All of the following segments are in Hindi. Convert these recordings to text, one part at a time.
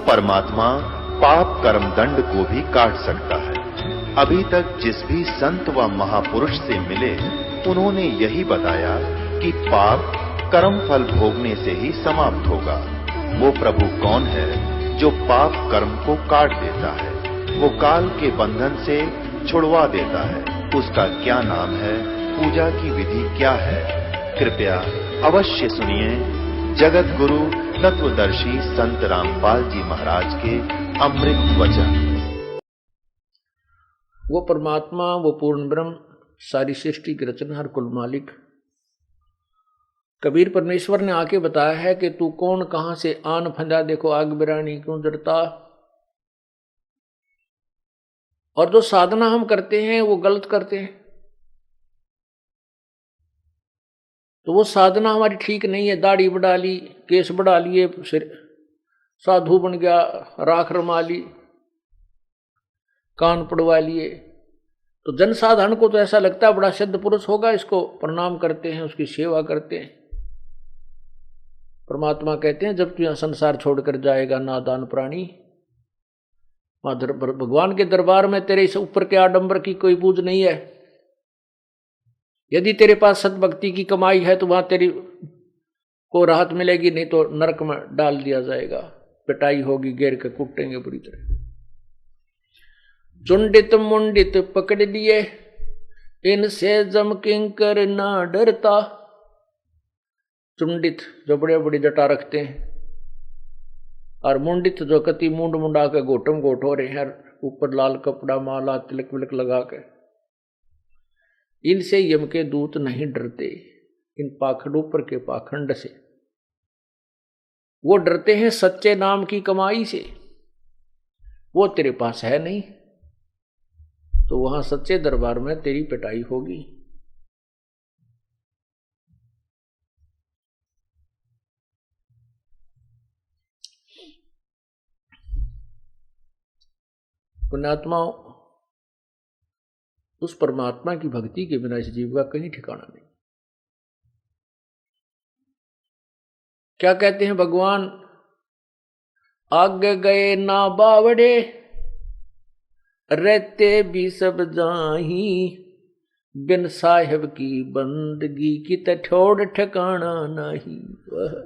परमात्मा पाप कर्म दंड को भी काट सकता है। अभी तक जिस भी संत व महापुरुष से मिले उन्होंने यही बताया कि पाप कर्म फल भोगने से ही समाप्त होगा। वो प्रभु कौन है जो पाप कर्म को काट देता है, वो काल के बंधन से छुड़वा देता है। उसका क्या नाम है, पूजा की विधि क्या है? कृपया अवश्य सुनिए जगत गुरु तत्वदर्शी संत रामपाल जी महाराज के अमृत वचन। वो परमात्मा, वो पूर्ण ब्रह्म, सारी सृष्टि के रचनहार, कुल मालिक कबीर परमेश्वर ने आके बताया है कि तू कौन, कहां से आन फंदा, देखो आग बिरानी क्यों डरता। और जो साधना हम करते हैं वो गलत करते हैं, तो वो साधना हमारी ठीक नहीं है। दाढ़ी बढ़ा ली, केस बढ़ा लिए, फिर साधु बन गया, राख रमा ली, कान पड़वा लिए, तो जनसाधारण को तो ऐसा लगता है बड़ा सिद्ध पुरुष होगा, इसको प्रणाम करते हैं, उसकी सेवा करते हैं। परमात्मा कहते हैं जब तू यहां संसार छोड़कर जाएगा नादान प्राणी, भगवान के दरबार में तेरे इस ऊपर के आडंबर की कोई पूज नहीं है। यदि तेरे पास सतभक्ति की कमाई है तो वहां तेरी को राहत मिलेगी, नहीं तो नरक में डाल दिया जाएगा, पिटाई होगी, घेर के कुटेंगे बुरी तरह। चुंडित मुंडित पकड़ लिए, इनसे जम किंकर ना डरता। चुंडित जो बड़े बड़ी जटा रखते हैं, और मुंडित जो कति मुंड मुंडा के गोटम गोट हो रहे हैं, ऊपर लाल कपड़ा माला तिलक विलक लगा के, इनसे यम के दूत नहीं डरते। इन पाखंडों पर के पाखंड से वो डरते हैं सच्चे नाम की कमाई से। वो तेरे पास है नहीं, तो वहां सच्चे दरबार में तेरी पिटाई होगी। पुण्यात्माओं, उस परमात्मा की भक्ति के बिना इस जीव का कहीं ठिकाना नहीं। क्या कहते हैं भगवान, आगे गए ना बावड़े, रहते भी सब जाही, बिन साहिब की बंदगी की ठोड़ ठिकाना नहीं। वह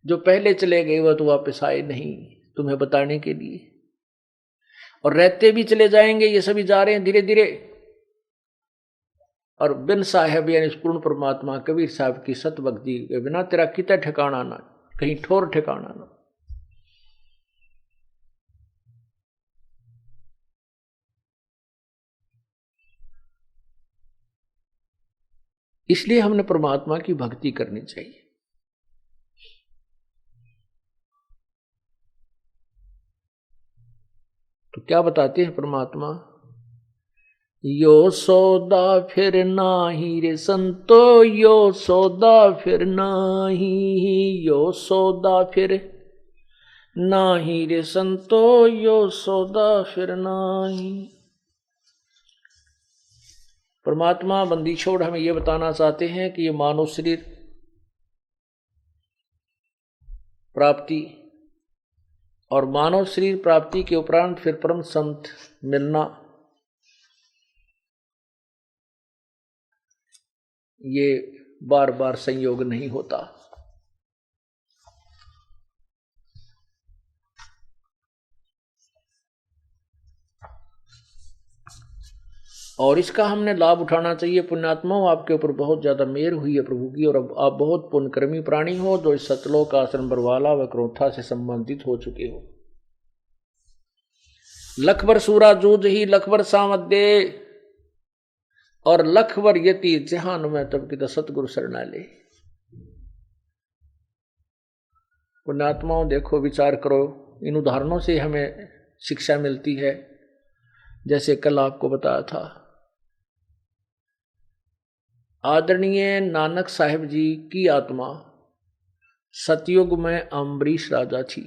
जो पहले चले गए वह तो वापस आए नहीं तुम्हें बताने के लिए, और रहते भी चले जाएंगे, ये सभी जा रहे हैं धीरे धीरे। और बिन साहेब यानी पूर्ण परमात्मा कबीर साहब की सतभक्ति के बिना तेरा कितना ठिकाना ना, कहीं ठोर ठिकाना ना। इसलिए हमने परमात्मा की भक्ति करनी चाहिए। तो क्या बताते हैं परमात्मा, यो सौदा फिर नाही रे संतो, यो सौदा फिर नाही, यो सौदा फिर नाही रे संतो, यो सौदा फिर नाही। परमात्मा बंदी छोड़ हमें यह बताना चाहते हैं कि ये मानव शरीर प्राप्ति और मानव शरीर प्राप्ति के उपरांत फिर परम संत मिलना, ये बार बार संयोग नहीं होता। और इसका हमने लाभ उठाना चाहिए। पुण्यात्माओं, आपके ऊपर बहुत ज्यादा मेहर हुई है प्रभु की, और अब आप बहुत पुण्यकर्मी प्राणी हो जो इस सतलोक आश्रम बरवाला व क्रोथा से संबंधित हो चुके हो। लखबर सूरा जूझ ही लखबर सामदे, और लखबर यति जहान में तब की तो सतगुरु शरणाले। पुण्यात्माओं, देखो विचार करो, इन उदाहरणों से हमें शिक्षा मिलती है। जैसे कल आपको बताया था, आदरणीय नानक साहिब जी की आत्मा सतयुग में अम्बरीश राजा थी।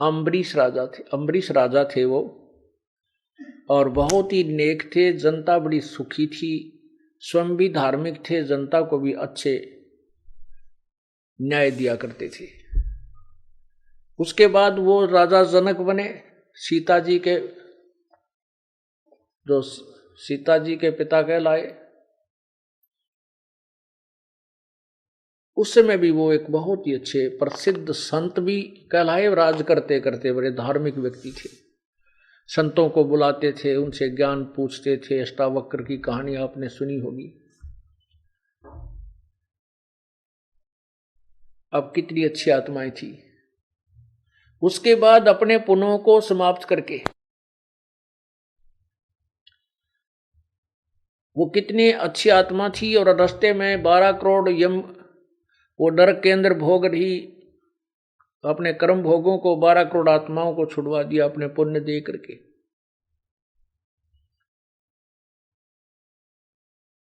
अम्बरीश राजा थे वो, और बहुत ही नेक थे। जनता बड़ी सुखी थी, स्वयं भी धार्मिक थे, जनता को भी अच्छे न्याय दिया करते थे। उसके बाद वो राजा जनक बने, सीता जी के पिता कहलाए। उस समय भी वो एक बहुत ही अच्छे प्रसिद्ध संत भी कहलाए। राज करते करते बड़े धार्मिक व्यक्ति थे, संतों को बुलाते थे, उनसे ज्ञान पूछते थे। अष्टावक्र की कहानी आपने सुनी होगी। अब कितनी अच्छी आत्माएं थी। उसके बाद अपने पुण्यों को समाप्त करके वो कितनी अच्छी आत्मा थी, और रास्ते में 12 करोड़ यम वो नरक के अंदर भोग रही, अपने कर्म भोगों को 12 करोड़ आत्माओं को छुड़वा दिया अपने पुण्य दे करके।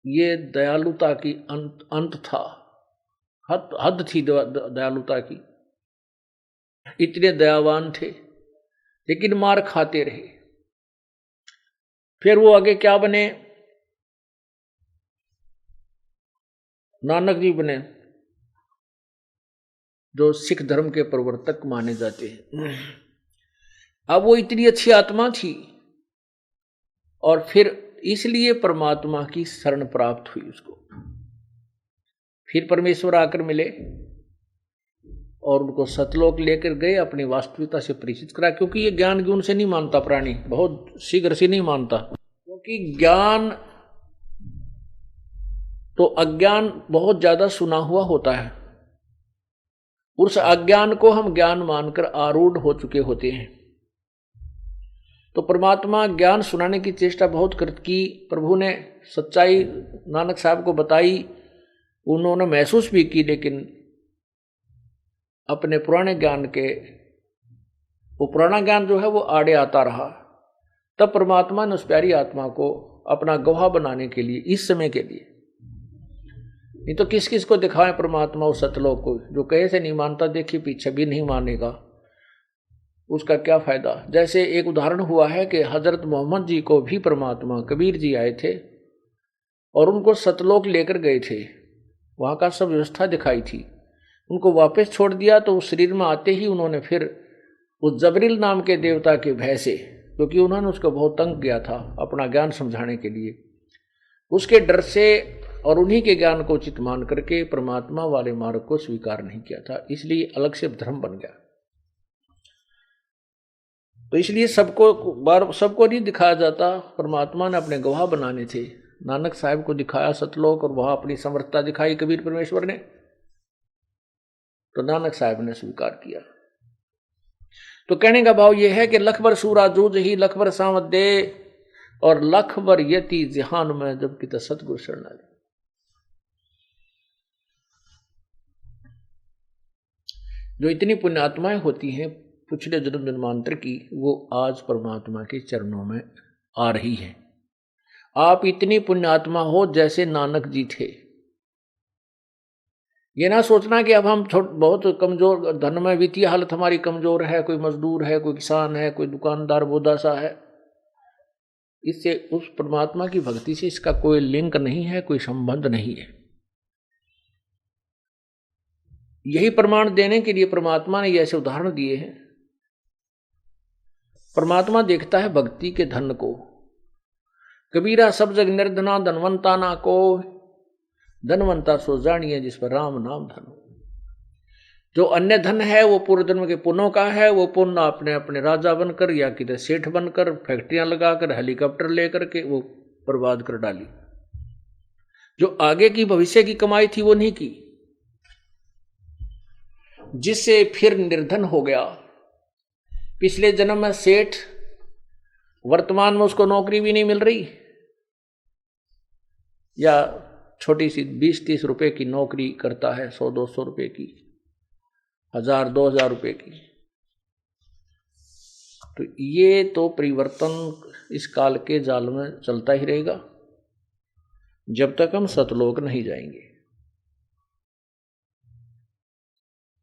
ये दयालुता की अंत था, हद थी दयालुता की। इतने दयावान थे, लेकिन मार खाते रहे। फिर वो आगे क्या बने? नानक जी बने, जो सिख धर्म के प्रवर्तक माने जाते हैं। अब वो इतनी अच्छी आत्मा थी, और फिर इसलिए परमात्मा की शरण प्राप्त हुई उसको। फिर परमेश्वर आकर मिले और उनको सतलोक लेकर गए, अपनी वास्तविकता से परिचित करा। क्योंकि ये ज्ञान गुण से नहीं मानता प्राणी, बहुत शीघ्र से नहीं मानता। क्योंकि ज्ञान तो अज्ञान बहुत ज्यादा सुना हुआ होता है, उस अज्ञान को हम ज्ञान मानकर आरूढ़ हो चुके होते हैं। तो परमात्मा ज्ञान सुनाने की चेष्टा बहुत की। प्रभु ने सच्चाई नानक साहब को बताई, उन्होंने महसूस भी की, लेकिन अपने पुराने ज्ञान के वो पुराना ज्ञान जो है वो आड़े आता रहा। तब परमात्मा ने उस प्यारी आत्मा को अपना गवाह बनाने के लिए, इस समय के लिए, नहीं तो किस किस को दिखाएं परमात्मा उस सतलोक को? जो कहे से नहीं मानता, देखिए पीछे भी नहीं मानेगा, उसका क्या फायदा। जैसे एक उदाहरण हुआ है कि हजरत मोहम्मद जी को भी परमात्मा कबीर जी आए थे और उनको सतलोक लेकर गए थे, वहाँ का सब व्यवस्था दिखाई थी। उनको वापस छोड़ दिया तो उस शरीर में आते ही उन्होंने फिर उस जबरील नाम के देवता के भय से, क्योंकि उन्होंने उसको बहुत तंग किया था अपना ज्ञान समझाने के लिए, उसके डर से और उन्हीं के ज्ञान को उचित मान करके परमात्मा वाले मार्ग को स्वीकार नहीं किया था, इसलिए अलग से धर्म बन गया। तो इसलिए सबको नहीं दिखाया जाता, परमात्मा ने अपने गवाह बनाने थे। नानक साहब को दिखाया सतलोक और वहां अपनी समर्थता दिखाई कबीर परमेश्वर ने, तो नानक साहब ने स्वीकार किया। तो कहने का भाव यह है कि लखबर सूरा जूझ ही लखबर सावत दे, और लखबर यति जहान में जब कि सतगुरु शरण। जो इतनी पुण्यात्माएं होती हैं पिछले जन्म जन्मांतर की, वो आज परमात्मा के चरणों में आ रही है। आप इतनी पुण्यात्मा हो जैसे नानक जी थे। ये ना सोचना कि अब हम बहुत कमजोर, धन में वित्तीय हालत हमारी कमजोर है, कोई मजदूर है, कोई किसान है, कोई दुकानदार बोदासा है। इससे उस परमात्मा की भक्ति से इसका कोई लिंक नहीं है, कोई संबंध नहीं है। यही प्रमाण देने के लिए परमात्मा ने ऐसे उदाहरण दिए हैं। परमात्मा देखता है भक्ति के धन को। कबीरा सब जग निर्धना धनवंता ना को, धनवंता सो जानिए जिस पर राम नाम धन। जो अन्य धन है वो पूर्व जन्म के पुण्यों का है, वो पुण्य अपने अपने राजा बनकर या किधर सेठ बनकर, फैक्ट्रियां लगाकर, हेलीकॉप्टर लेकर के वो बर्बाद कर डाली। जो आगे की भविष्य की कमाई थी वो नहीं की, जिससे फिर निर्धन हो गया। पिछले जन्म में सेठ, वर्तमान में उसको नौकरी भी नहीं मिल रही, या छोटी सी 20-30 रुपए की नौकरी करता है, 100-200 रुपए की, 1000-2000 रुपए की। तो ये तो परिवर्तन इस काल के जाल में चलता ही रहेगा जब तक हम सतलोक नहीं जाएंगे।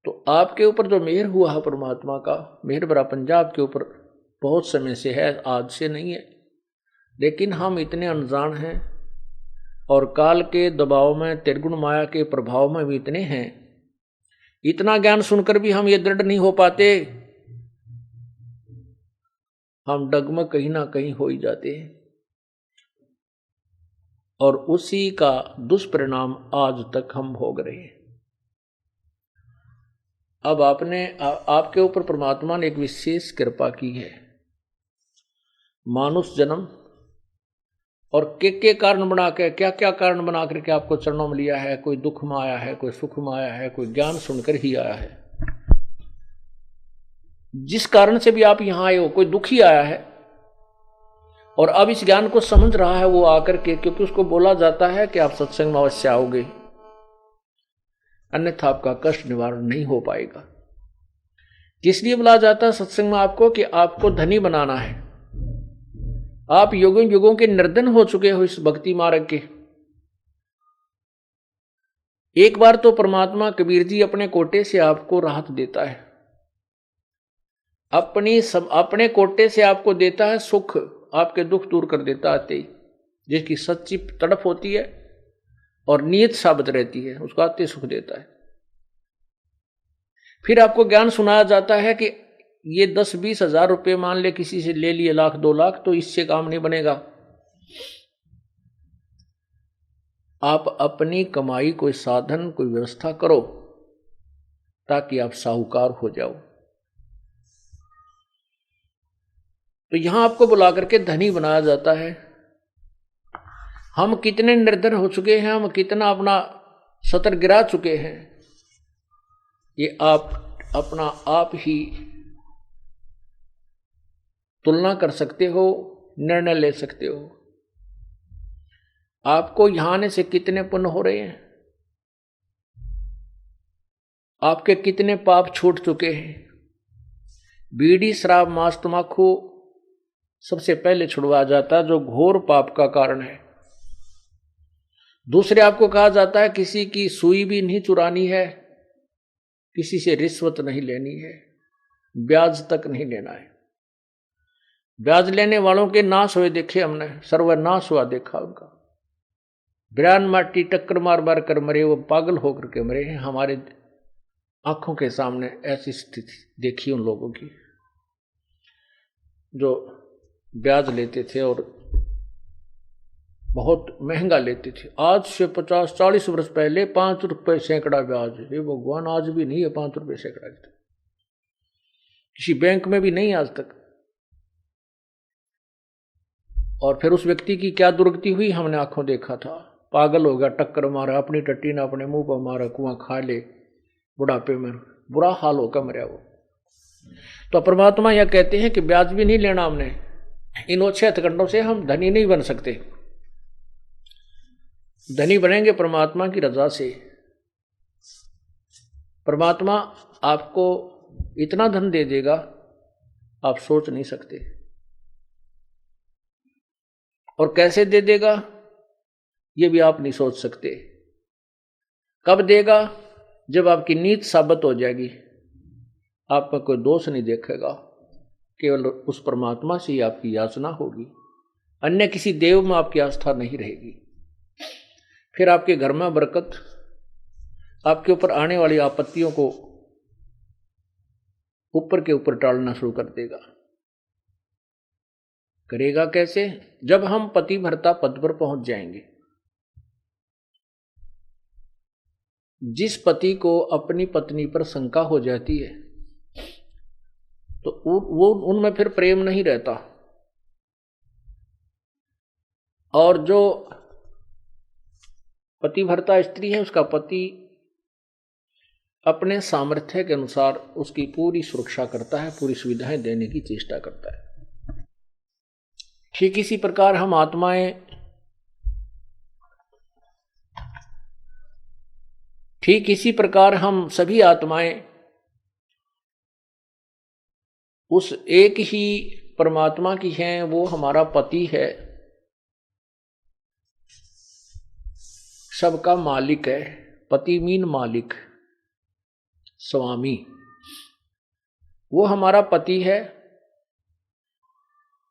तो आपके ऊपर जो मेहर हुआ है परमात्मा का, मेहर भरा पंजाब के ऊपर बहुत समय से है, आज से नहीं है, लेकिन हम इतने अनजान हैं और काल के दबाव में, त्रिगुण माया के प्रभाव में भी इतने हैं, इतना ज्ञान सुनकर भी हम ये दृढ़ नहीं हो पाते, हम डगमग कहीं ना कहीं हो ही जाते हैं। और उसी का दुष्परिणाम आज तक हम भोग रहे हैं। अब आपके ऊपर परमात्मा ने एक विशेष कृपा की है, मानुष जन्म और के कारण बना के, क्या क्या कारण बना करके आपको चरणों में लिया है। कोई दुख में आया है, कोई सुख में आया है, कोई ज्ञान सुनकर ही आया है। जिस कारण से भी आप यहां आए हो, कोई दुखी आया है और अब इस ज्ञान को समझ रहा है वो आकर के, क्योंकि उसको बोला जाता है कि आप सत्संग में अवश्य आओगे, अन्यथा आपका कष्ट निवारण नहीं हो पाएगा। इसलिए बोला जाता है सत्संग में आपको कि आपको धनी बनाना है। आप युगों युगों के निर्धन हो चुके हो इस भक्ति मार्ग के। एक बार तो परमात्मा कबीर जी अपने कोटे से आपको राहत देता है, अपने कोटे से आपको देता है सुख, आपके दुख दूर कर देता आते ही, जिसकी सच्ची तड़प होती है और नियत साबित रहती है, उसको आते सुख देता है। फिर आपको ज्ञान सुनाया जाता है कि ये 10-20 हजार रुपये मान ले किसी से ले लिए, 1,00,000-2 लाख, तो इससे काम नहीं बनेगा। आप अपनी कमाई कोई साधन, कोई व्यवस्था करो ताकि आप साहूकार हो जाओ। तो यहां आपको बुला करके धनी बनाया जाता है। हम कितने निर्धन हो चुके हैं, हम कितना अपना सतर गिरा चुके हैं, ये आप अपना आप ही तुलना कर सकते हो, निर्णय ले सकते हो। आपको यहां आने से कितने पुण्य हो रहे हैं, आपके कितने पाप छूट चुके हैं। बीड़ी, शराब, मांस, तंबाकू सबसे पहले छुड़वाया जाता है, जो घोर पाप का कारण है। दूसरे आपको कहा जाता है किसी की सुई भी नहीं चुरानी है, किसी से रिश्वत नहीं लेनी है, ब्याज तक नहीं लेना है। ब्याज लेने वालों के नाश हुए देखे हमने, सर्वनाश हुआ देखा उनका। बिरान माटी टक्कर मार मार कर मरे, वो पागल होकर के मरे हैं। हमारे आंखों के सामने ऐसी स्थिति देखी उन लोगों की जो ब्याज लेते थे और बहुत महंगा लेते थे। आज से 50-40 वर्ष पहले 5 रुपए सैकड़ा ब्याज, ये भगवान आज भी नहीं है 5 रुपए सैकड़ा, किसी बैंक में भी नहीं आज तक। और फिर उस व्यक्ति की क्या दुर्गति हुई हमने आंखों देखा था। पागल हो गया, टक्कर मारा, अपनी टट्टी ने अपने मुंह पर मारा, कुआं खा ले, बुढ़ापे में बुरा हाल होकर मरा वो। तो परमात्मा यह कहते हैं कि ब्याज भी नहीं लेना हमने, इन ओछे हथकंडों से हम धनी नहीं बन सकते। धनी बनेंगे परमात्मा की रजा से। परमात्मा आपको इतना धन दे देगा आप सोच नहीं सकते। और कैसे दे देगा ये भी आप नहीं सोच सकते। कब देगा? जब आपकी नीत साबित हो जाएगी, आप में कोई दोष नहीं देखेगा, केवल उस परमात्मा से ही आपकी याचना होगी, अन्य किसी देव में आपकी आस्था नहीं रहेगी। फिर आपके घर में बरकत, आपके ऊपर आने वाली आपत्तियों को ऊपर के ऊपर टालना शुरू कर देगा। करेगा कैसे? जब हम पतिव्रता पद पर पहुंच जाएंगे। जिस पति को अपनी पत्नी पर शंका हो जाती है तो वो उनमें फिर प्रेम नहीं रहता। और जो पतिव्रता स्त्री है उसका पति अपने सामर्थ्य के अनुसार उसकी पूरी सुरक्षा करता है, पूरी सुविधाएं देने की चेष्टा करता है। ठीक इसी प्रकार हम आत्माएं, ठीक इसी प्रकार हम सभी आत्माएं उस एक ही परमात्मा की हैं, वो हमारा पति है, सबका मालिक है। पति मीन मालिक, स्वामी, वो हमारा पति है।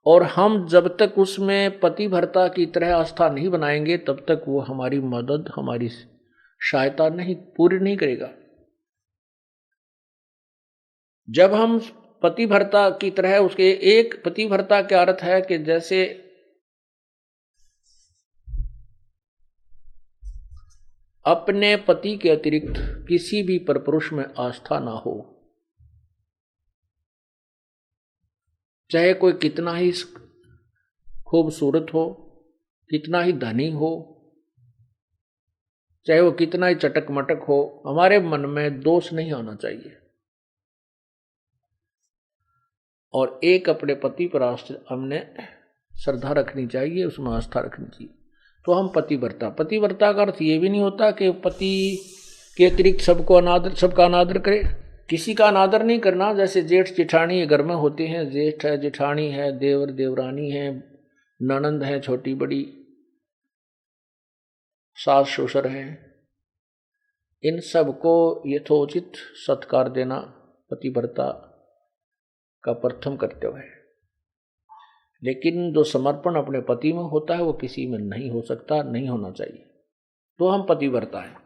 और हम जब तक उसमें पतिव्रता की तरह आस्था नहीं बनाएंगे तब तक वो हमारी मदद, हमारी सहायता नहीं पूरी नहीं करेगा। जब हम पतिव्रता की तरह उसके, एक पतिव्रता का अर्थ है कि जैसे अपने पति के अतिरिक्त किसी भी परपुरुष में आस्था ना हो, चाहे कोई कितना ही खूबसूरत हो, कितना ही धनी हो, चाहे वो कितना ही चटक मटक हो, हमारे मन में दोष नहीं आना चाहिए। और एक अपने पति पर हमने श्रद्धा रखनी चाहिए, उसमें आस्था रखनी चाहिए, तो हम पतिव्रता। पतिव्रता का अर्थ ये भी नहीं होता कि पति के अतिरिक्त सबका अनादर करे, किसी का अनादर नहीं करना। जैसे जेठ जेठानी घर में होते हैं, जेठ है, जेठानी है, देवर देवरानी है, ननंद है छोटी बड़ी, सास ससुर हैं, इन सबको यथोचित सत्कार देना पतिव्रता का प्रथम कर्तव्य है। लेकिन जो समर्पण अपने पति में होता है वो किसी में नहीं हो सकता, नहीं होना चाहिए, तो हम पतिव्रता हैं।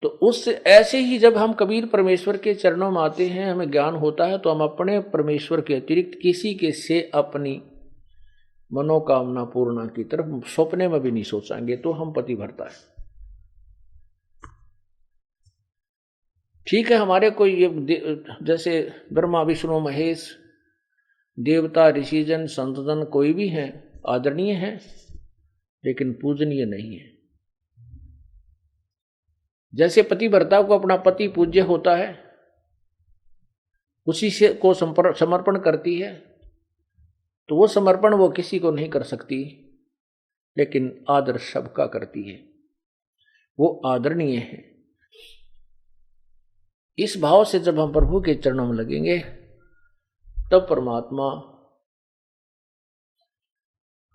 तो उस ऐसे ही जब हम कबीर परमेश्वर के चरणों में आते हैं, हमें ज्ञान होता है, तो हम अपने परमेश्वर के अतिरिक्त किसी के से अपनी मनोकामना पूर्णा की तरफ सपने में भी नहीं सोचेंगे, तो हम पतिव्रता है। ठीक है, हमारे कोई जैसे ब्रह्मा विष्णु महेश, देवता ऋषिजन संतजन कोई भी हैं, आदरणीय हैं, लेकिन पूजनीय नहीं है। जैसे पतिव्रता को अपना पति पूज्य होता है, उसी से को समर्पण करती है, तो वो समर्पण वो किसी को नहीं कर सकती, लेकिन आदर सबका करती है, वो आदरणीय है। इस भाव से जब हम प्रभु के चरणों में लगेंगे, तब परमात्मा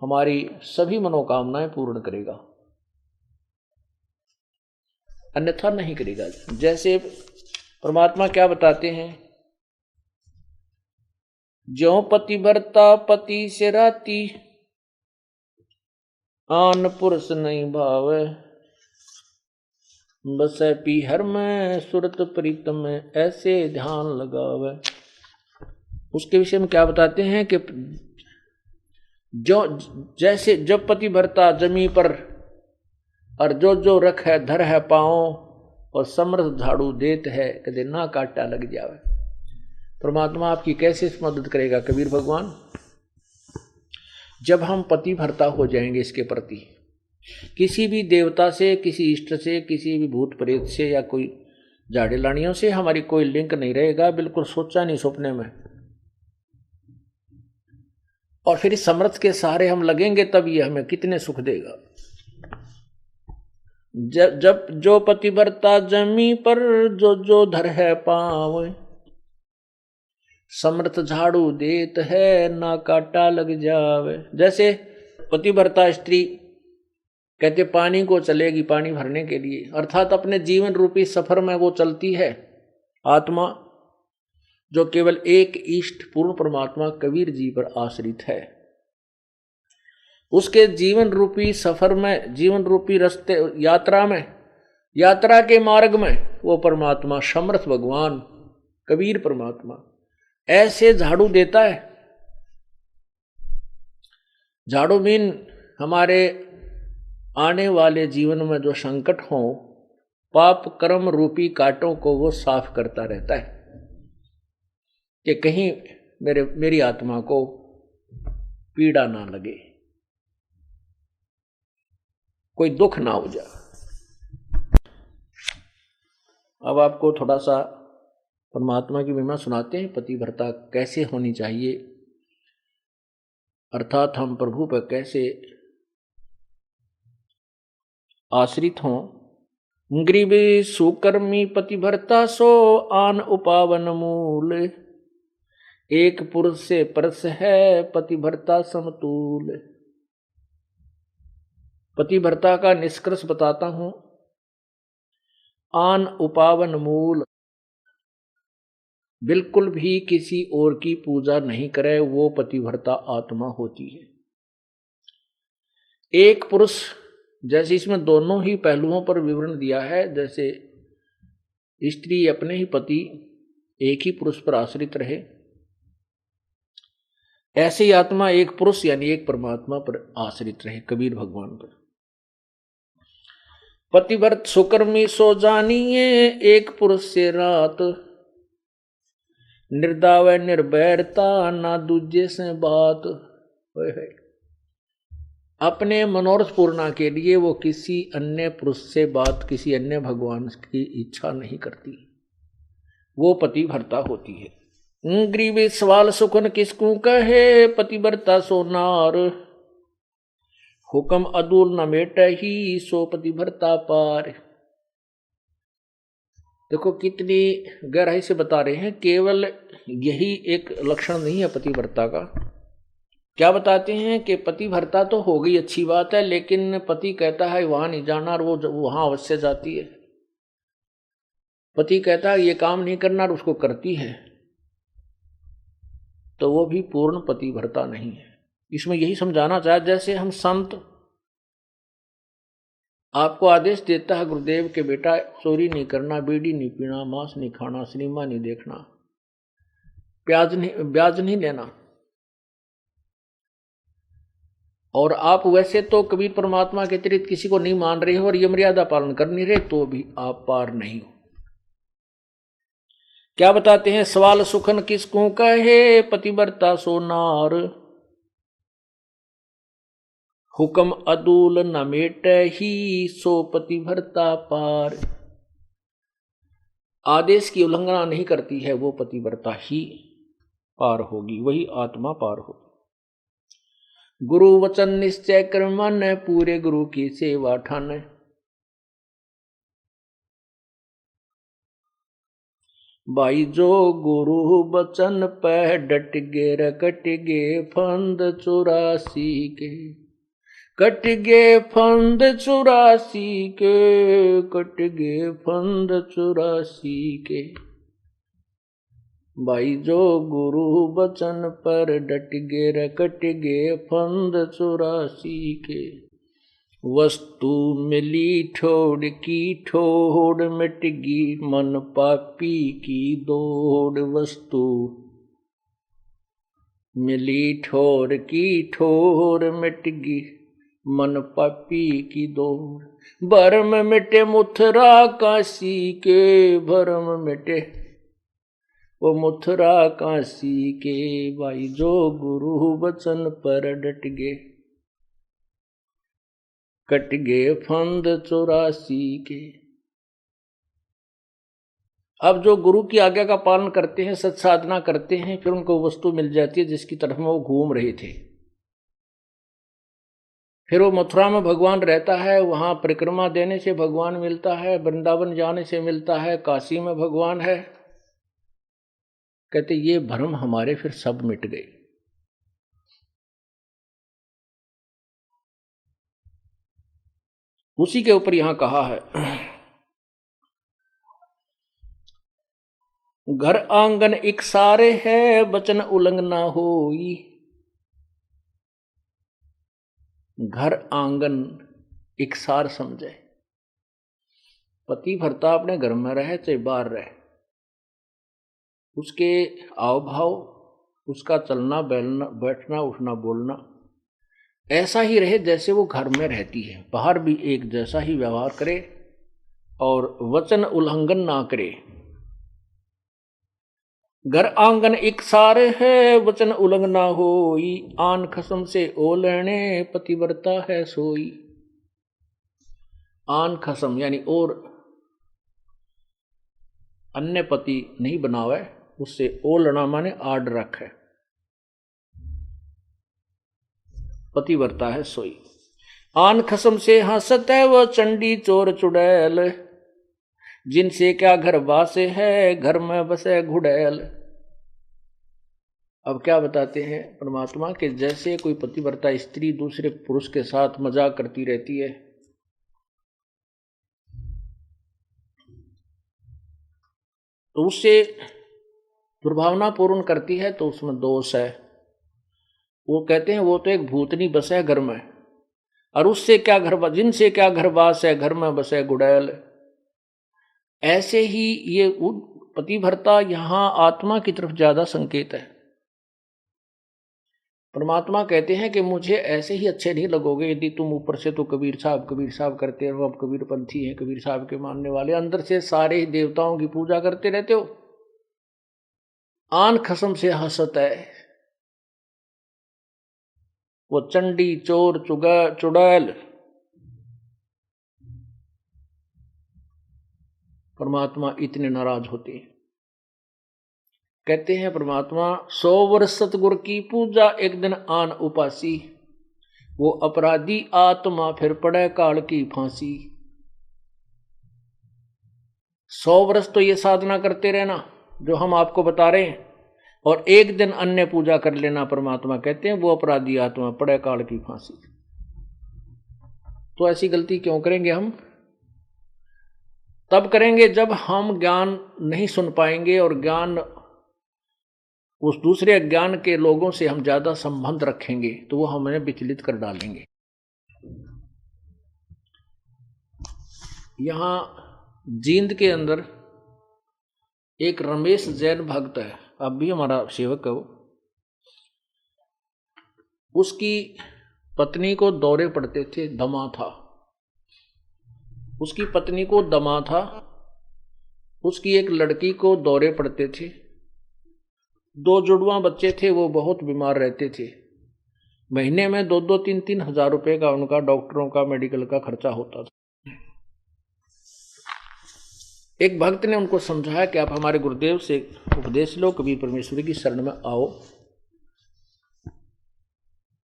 हमारी सभी मनोकामनाएं पूर्ण करेगा, अन्यथा नहीं करेगा। जैसे परमात्मा क्या बताते हैं, ज्यों पतिव्रता पति से राती, आन पुरुष नहीं भावे, बसे पीहर में सुरत प्रीतम में, ऐसे ध्यान लगावे। उसके विषय में क्या बताते हैं कि जो जैसे जब पतिव्रता जमी पर, और जो जो रख है धर है पाँव, और समर्थ झाड़ू देत है, कदे ना काटा लग जावे। परमात्मा आपकी कैसे मदद करेगा कबीर भगवान? जब हम पतिव्रता हो जाएंगे इसके प्रति, किसी भी देवता से, किसी इष्ट से, किसी भी भूत प्रेत से या कोई झाड़े लानियों से हमारी कोई लिंक नहीं रहेगा, बिल्कुल सोचा नहीं सपने में। और फिर इस समर्थ के सहारे हम लगेंगे, तब ये हमें कितने सुख देगा। जब जो पतिव्रता जमी पर, जो जो धर है पाँव, समर्थ झाड़ू देत है, ना काटा लग जावे। जैसे पतिव्रता स्त्री कहते पानी को चलेगी पानी भरने के लिए, अर्थात अपने जीवन रूपी सफर में वो चलती है आत्मा, जो केवल एक इष्ट पूर्ण परमात्मा कबीर जी पर आश्रित है। उसके जीवन रूपी सफर में, जीवन रूपी रास्ते, यात्रा में, यात्रा के मार्ग में वो परमात्मा समर्थ भगवान कबीर परमात्मा ऐसे झाड़ू देता है। झाड़ू मीन हमारे आने वाले जीवन में जो संकट हो, पाप कर्म रूपी कांटों को वो साफ करता रहता है कि कहीं मेरी आत्मा को पीड़ा ना लगे, कोई दुख ना हो जाए। अब आपको थोड़ा सा परमात्मा की महिमा सुनाते हैं, पतिव्रता कैसे होनी चाहिए, अर्थात हम प्रभु पर कैसे आश्रित हों। ग्रीवी सुकर्मी पतिव्रता सो, आन उपावन मूल, एक पुरुष से परस है पतिव्रता समतूल। पतिव्रता का निष्कर्ष बताता हूं। आन उपावन मूल, बिल्कुल भी किसी और की पूजा नहीं करे, वो पतिव्रता आत्मा होती है। एक पुरुष, जैसे इसमें दोनों ही पहलुओं पर विवरण दिया है, जैसे स्त्री अपने ही पति एक ही पुरुष पर आश्रित रहे, ऐसे ही आत्मा एक पुरुष यानी एक परमात्मा पर आश्रित रहे, कबीर भगवान पर। पतिव्रत सुकर्मी सो जानिए, एक पुरुष से रात, निर्दाव निर्भयता ना दूजे से बात। अपने मनोरथ पूर्णा के लिए वो किसी अन्य पुरुष से बात, किसी अन्य भगवान की इच्छा नहीं करती, वो पतिव्रता होती है। ग्रीवी सवाल सुखन किसकू कहे, पतिव्रता सोनार, हुक्म अदूल न मेट ही सो पतिव्रता पार। देखो कितनी गहराई से बता रहे हैं, केवल यही एक लक्षण नहीं है पतिव्रता का। क्या बताते हैं कि पतिव्रता तो हो गई, अच्छी बात है, लेकिन पति कहता है वहां नहीं जाना और वो वहां अवश्य जाती है। पति कहता है ये काम नहीं करना और उसको करती है, तो वो भी पूर्ण पतिव्रता नहीं है। इसमें यही समझाना चाहे, जैसे हम संत आपको आदेश देता है गुरुदेव के बेटा चोरी नहीं करना, बीड़ी नहीं पीना, मांस नहीं खाना, सिनेमा नहीं देखना, ब्याज नहीं लेना, और आप वैसे तो कबीर परमात्मा के अतिरिक्त किसी को नहीं मान रहे हो और ये मर्यादा पालन कर नहीं रहे, तो भी आप पार नहीं हो। क्या बताते हैं, सवाल सुखन किसको कहे, पतिव्रता सोनार, हुक्म अदूल न मेट ही सो पतिव्रता पार। आदेश की उल्लंघना नहीं करती है, वो पतिव्रता ही पार होगी, वही आत्मा पार होगी। गुरु वचन निश्चय कर मन, पूरे गुरु की सेवा ठान। भाई जो गुरु वचन पे डट गे रकट गे फंद 84 के, कट गे फंद 84 के, कट गे फंद 84 के। भाई जो गुरु वचन पर डट गे रकट गे फंद 84 के। वस्तु मिली ठोड़ की ठोड़, मिट गी मन पापी की दौड़। वस्तु मिली ठोर की ठोर, मिट गी मन पापी की दौड़। भरम मिटे मुथरा काशी के, भरम मिटे वो मुथरा काशी के। भाई जो गुरु वचन पर डट गे, कट गे फंद 84 के। अब जो गुरु की आज्ञा का पालन करते हैं, सत साधना करते हैं, फिर उनको वस्तु मिल जाती है जिसकी तरफ में वो घूम रहे थे। फिर वो मथुरा में भगवान रहता है, वहां परिक्रमा देने से भगवान मिलता है, वृंदावन जाने से मिलता है, काशी में भगवान है। कहते ये भ्रम हमारे फिर सब मिट गए। उसी के ऊपर यहां कहा है, घर आंगन इकसारे है, वचन उल्लंघना होई। घर आंगन इकसार समझे, पतिव्रता अपने घर में रहे चाहे बाहर रहे, उसके आव भाव, उसका चलना बैठना उठना बोलना ऐसा ही रहे जैसे वो घर में रहती है। बाहर भी एक जैसा ही व्यवहार करे और वचन उल्लंघन ना करे। घर आंगन इकसार है, वचन उल्लंघना होई। आन खसम से ओ लेने, पतिव्रता है सोई। आन खसम यानी और अन्य पति नहीं बनावे, उससे ओ लेना माने आड रखे, पतिव्रता है सोई। आन खसम से हंसत है वो चंडी चोर चुड़ैल, जिनसे क्या घर बासे है, घर में बसे घुड़ैल। अब क्या बताते हैं परमात्मा के, जैसे कोई पतिव्रता स्त्री दूसरे पुरुष के साथ मजाक करती रहती है, तो उससे दुर्भावना पूर्ण करती है तो उसमें दोष है। वो कहते हैं वो तो एक भूतनी बस है घर में, और उससे क्या घर, जिनसे क्या घरवास है, घर में बसे गुड़ैल। ऐसे ही ये पतिव्रता यहां आत्मा की तरफ ज्यादा संकेत है। परमात्मा कहते हैं कि मुझे ऐसे ही अच्छे नहीं लगोगे यदि तुम ऊपर से तो कबीर साहब करते रहो, अब कबीर पंथी हैं, कबीर साहब के मानने वाले, अंदर से सारे देवताओं की पूजा करते रहते हो। आन खसम से हंसत है वो चंडी चोर चुड़ैल। परमात्मा इतने नाराज होते हैं। कहते हैं परमात्मा 100 वर्ष सतगुरु की पूजा एक दिन आन उपासी, वो अपराधी आत्मा फिर पड़े काल की फांसी। 100 वर्ष तो ये साधना करते रहना जो हम आपको बता रहे हैं, और एक दिन अन्य पूजा कर लेना, परमात्मा कहते हैं वो अपराधी आत्मा पड़े काल की फांसी। तो ऐसी गलती क्यों करेंगे हम? तब करेंगे जब हम ज्ञान नहीं सुन पाएंगे, और ज्ञान उस दूसरे अज्ञान के लोगों से हम ज्यादा संबंध रखेंगे तो वो हमें विचलित कर डालेंगे। यहां जींद के अंदर एक रमेश जैन भक्त है, अब भी हमारा सेवक है वो। उसकी पत्नी को दौरे पड़ते थे, दमा था उसकी पत्नी को, दमा था उसकी। एक लड़की को दौरे पड़ते थे, 2 जुड़वा बच्चे थे, वो बहुत बीमार रहते थे। महीने में 2-2, 3-3 हजार रुपए का उनका डॉक्टरों का, मेडिकल का खर्चा होता था। एक भक्त ने उनको समझाया कि आप हमारे गुरुदेव से उपदेश लो, कबीर परमेश्वरी की शरण में आओ,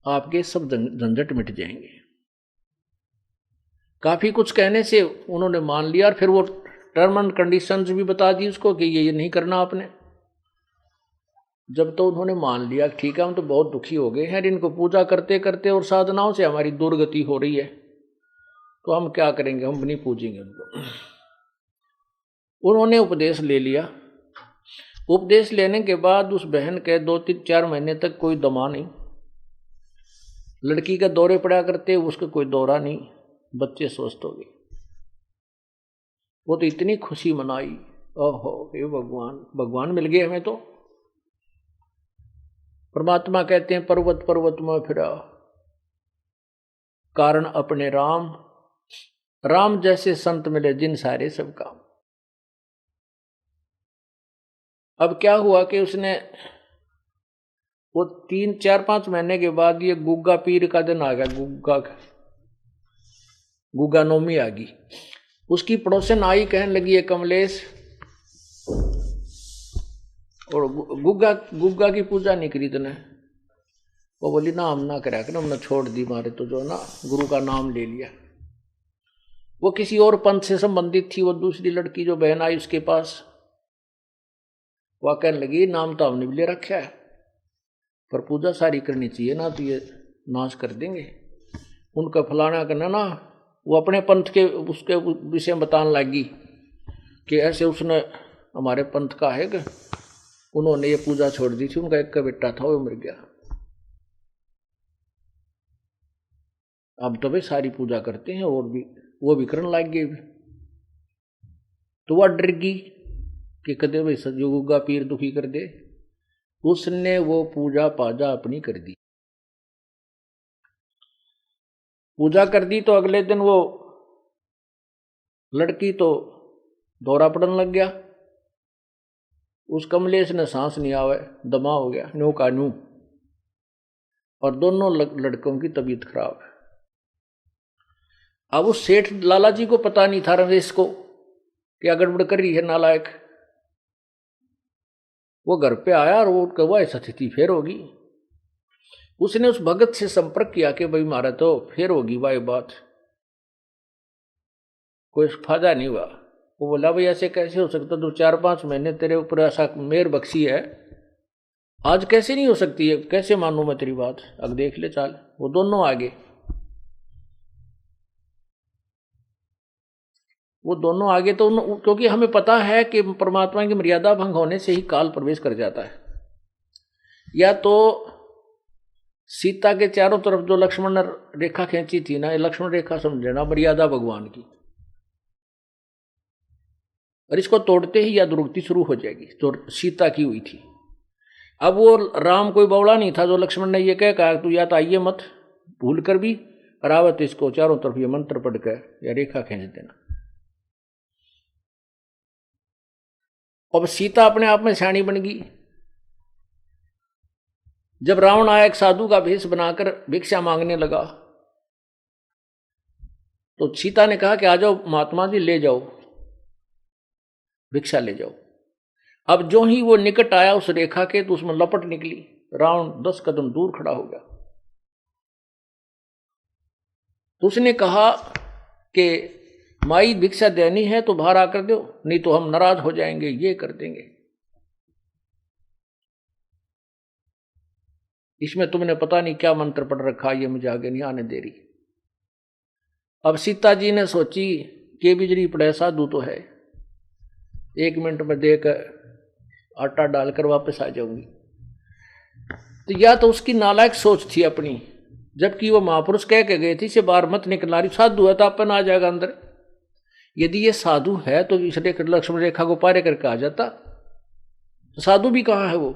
आपके सब झंझट मिट जाएंगे। काफी कुछ कहने से उन्होंने मान लिया, और फिर वो टर्म एंड कंडीशंस भी बता दी उसको कि ये नहीं करना आपने। जब तो उन्होंने मान लिया ठीक है, हम तो बहुत दुखी हो गए हैं, इनको पूजा करते करते और साधनाओं से हमारी दुर्गति हो रही है, तो हम क्या करेंगे, हम नहीं पूजेंगे उनको। उन्होंने उपदेश ले लिया। उपदेश लेने के बाद उस बहन के 2-3-4 महीने तक कोई दमा नहीं, लड़की का दौरे पड़ा करते, उसका कोई दौरा नहीं, बच्चे स्वस्थ हो गए। वो तो इतनी खुशी मनाई, ओहो हे भगवान, भगवान मिल गए हमें। तो परमात्मा कहते हैं पर्वत पर्वत में फिरा, कारण अपने राम, राम जैसे संत मिले जिन सारे सब काम। अब क्या हुआ कि उसने वो 3-4-5 महीने के बाद ये गुग्गा पीर का दिन आ गया, गुग्गा नौमी आ गई। उसकी पड़ोसन आई, कहने लगी है कमलेश, और गुग्गा की पूजा नहीं करी तूने? वो बोली ना हम ना करा कर, हमने छोड़ दी, मारे तो जो ना गुरु का नाम ले लिया। वो किसी और पंथ से संबंधित थी, वो दूसरी लड़की जो बहन आई उसके पास, वह कहने लगी नाम तो हमने भी ले रखा है, पर पूजा सारी करनी चाहिए ना, तो ये नाश कर देंगे। उनका फलाना करना ना, वो अपने पंथ के उसके विषय में बताने लगी कि ऐसे उसने हमारे पंथ का है कि उन्होंने ये पूजा छोड़ दी थी, उनका एक का बेटा था वो मर गया, अब तो भाई सारी पूजा करते हैं, और भी वो भी करने लग गए। तो वह डर गई कि कदे भाई सजो गुग्गा पीर दुखी कर दे, उसने वो पूजा पाजा अपनी कर दी। पूजा कर दी तो अगले दिन वो लड़की तो दौरा पड़ने लग गया। उस कमलेश ने सांस नहीं आवे, दमा हो गया, न्यू का न्यू, और दोनों लड़कों की तबीयत खराब है। अब उस सेठ लाला जी को पता नहीं था रमेश को क्या गड़बड़ कर रही है नालायक। वो घर पे आया और वो कहा ऐसा स्थिति फिर होगी। उसने उस भगत से संपर्क किया कि भाई मारा तो फिर होगी भाई बात, कोई फायदा नहीं हुआ। वो बोला भाई ऐसे कैसे हो सकता, 2-4-5 महीने तेरे ऊपर ऐसा मेहर बख्शी है, आज कैसे नहीं हो सकती है, कैसे मानूं मैं तेरी बात, अब देख ले चाल। वो दोनों आगे, वो दोनों आगे तो क्योंकि हमें पता है कि परमात्मा की मर्यादा भंग होने से ही काल प्रवेश कर जाता है। या तो सीता के चारों तरफ जो लक्ष्मण रेखा खींची थी ना, ये लक्ष्मण रेखा समझ लेना मर्यादा भगवान की, और इसको तोड़ते ही या दुर्गति शुरू हो जाएगी जो सीता की हुई थी। अब वो राम कोई बौड़ा नहीं था जो लक्ष्मण ने ये कहा तू या तो आइए मत भूल कर भी, रावत इसको चारों तरफ ये मंत्र पढ़ कर या रेखा खींच देना। अब सीता अपने आप में शानी बन गई। जब रावण आया एक साधु का भेष बनाकर भिक्षा मांगने लगा, तो सीता ने कहा कि आ जाओ महात्मा जी, ले जाओ भिक्षा ले जाओ। अब जो ही वो निकट आया उस रेखा के, तो उसमें लपट निकली, रावण 10 कदम दूर खड़ा हो गया। तो उसने कहा कि माई भिक्षा देनी है तो बाहर आकर दो, नहीं तो हम नाराज हो जाएंगे, ये कर देंगे। इसमें तुमने पता नहीं क्या मंत्र पढ़ रखा, ये मुझे आगे नहीं आने दे रही। अब सीता जी ने सोची कि बिजली पड़े साधु तो है, 1 मिनट में देकर आटा डालकर वापस आ जाऊंगी। तो या तो उसकी नालायक सोच थी अपनी, जबकि वो महापुरुष कह के गए थे इसे बाहर मत निकलना, रही साधु है तो अपन आ जाएगा अंदर। यदि ये साधु है तो इस लक्ष्मण रेखा को पारे करके आ जाता। तो साधु भी कहाँ है वो,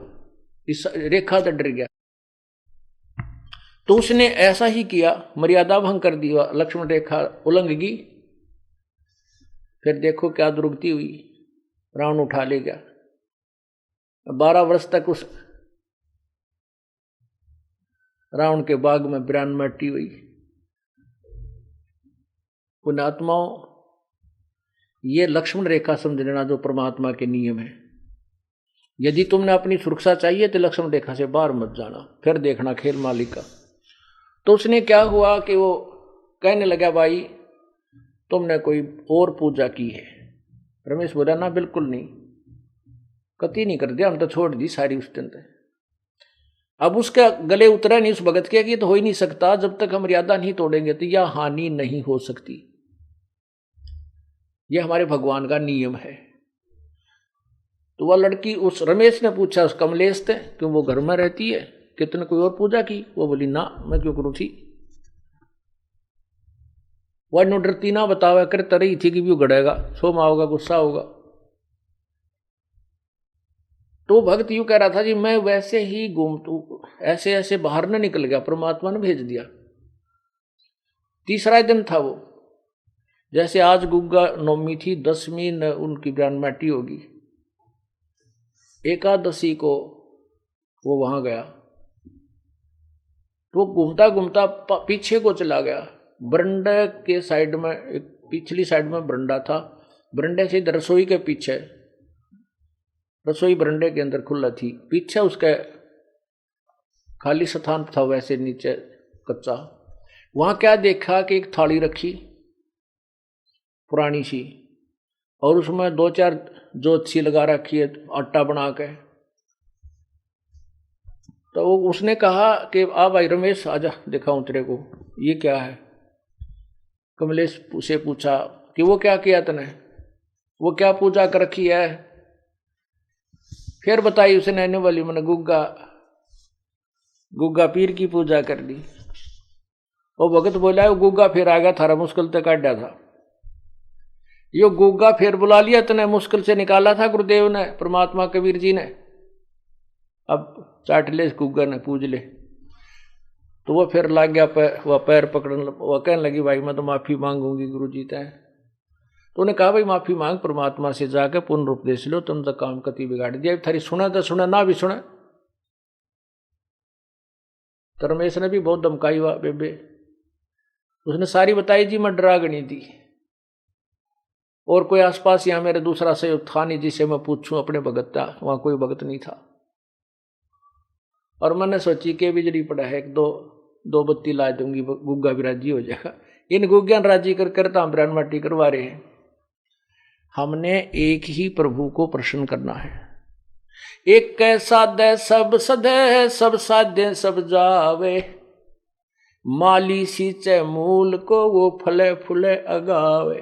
इस रेखा से डर गया। तो उसने ऐसा ही किया, मर्यादा भंग कर दिया, लक्ष्मण रेखा उल्लंघ गई। फिर देखो क्या दुर्गति हुई, रावण उठा ले गया। 12 वर्ष तक उस रावण के बाग में बिरान मट्टी हुई। पुण्यात्माओं, ये लक्ष्मण रेखा समझ लेना जो परमात्मा के नियम है। यदि तुमने अपनी सुरक्षा चाहिए तो लक्ष्मण रेखा से बाहर मत जाना, फिर देखना खेल मालिक का। तो उसने क्या हुआ कि वो कहने लगा भाई तुमने कोई और पूजा की है। रमेश बोला ना बिल्कुल नहीं, कति नहीं कर दिया, हम तो छोड़ दी सारी उस दिन तक। अब उसका गले उतरा नहीं उस भगत के कि तो हो ही नहीं सकता, जब तक हम मर्यादा नहीं तोड़ेंगे तो यह हानि नहीं हो सकती, यह हमारे भगवान का नियम है। तो वह लड़की उस रमेश ने पूछा उस कमलेश से, क्यों वो घर में रहती है, कितने कोई और पूजा की? वो बोली ना, मैं क्यों करूँ थी। वह नो डरती ना बतावा कर तरही थी कि भी गड़ेगा, सोमा होगा, गुस्सा होगा। तो भक्त यूं कह रहा था जी मैं वैसे ही घूमतू ऐसे ऐसे बाहर न निकल गया, परमात्मा ने भेज दिया। तीसरा दिन था वो, जैसे आज गुग्गा नवमी थी, 10वीं उनकी ब्रह्मटी होगी, एकादशी को वो वहां गया। तो घूमता घूमता पीछे को चला गया, बरंडे के साइड में, एक पिछली साइड में बरंडा था, बरंडे से रसोई के पीछे, रसोई बरंडे के अंदर खुला थी, पीछे उसके खाली स्थान था वैसे नीचे कच्चा। वहां क्या देखा कि एक थाली रखी पुरानी सी, और उसमें 2-4 जोत सी लगा रखी है आटा बना के। तो उसने कहा कि आ भाई रमेश आजा दिखाऊं तेरे को, ये क्या है। कमलेश से पूछा कि वो क्या किया तने, वो क्या पूजा कर रखी है। फिर बताई उसने, आने वाली मैंने गुग्गा पीर की पूजा कर ली। वो भगत बोला वो गुग्गा फिर आ गया, थारा मुश्किल से काटा था। यो गुग्गा फिर बुला लिया तने, मुश्किल से निकाला था गुरुदेव ने, परमात्मा कबीर जी ने, अब चाट ले गुग्गा ने, पूज ले। तो वो फिर लग गया वह पैर पकड़ने, वह कहने लगी भाई मैं तो माफी मांगूंगी गुरु जी तय। तो उन्हें कहा भाई माफी मांग, परमात्मा से जाकर पूर्ण उपदेश लो, तुम तो काम कति बिगाड़ दिया, थारी सुना तो सुना, ना भी सुना। तो रमेश ने भी बहुत धमकाई हुआ बेबे, उसने सारी बताई जी मैं डरागनी थी, और कोई आसपास यहाँ मेरे दूसरा सहयोग था नहीं जिसे मैं पूछूं अपने भगत था, वहां कोई भगत नहीं था। और मैंने सोची कि बिजली पड़ा है, एक दो बत्ती ला दूंगी, गुग्गा भी राजी हो जाएगा। इन गुग्गा राजी कर करता हम ब्राह्मण माटी करवा रहे हैं। हमने एक ही प्रभु को प्रसन्न करना है। एक कैसा दे सब सदे, सब साधे सब जावे, माली सींचे मूल को वो फले फूले अगावे।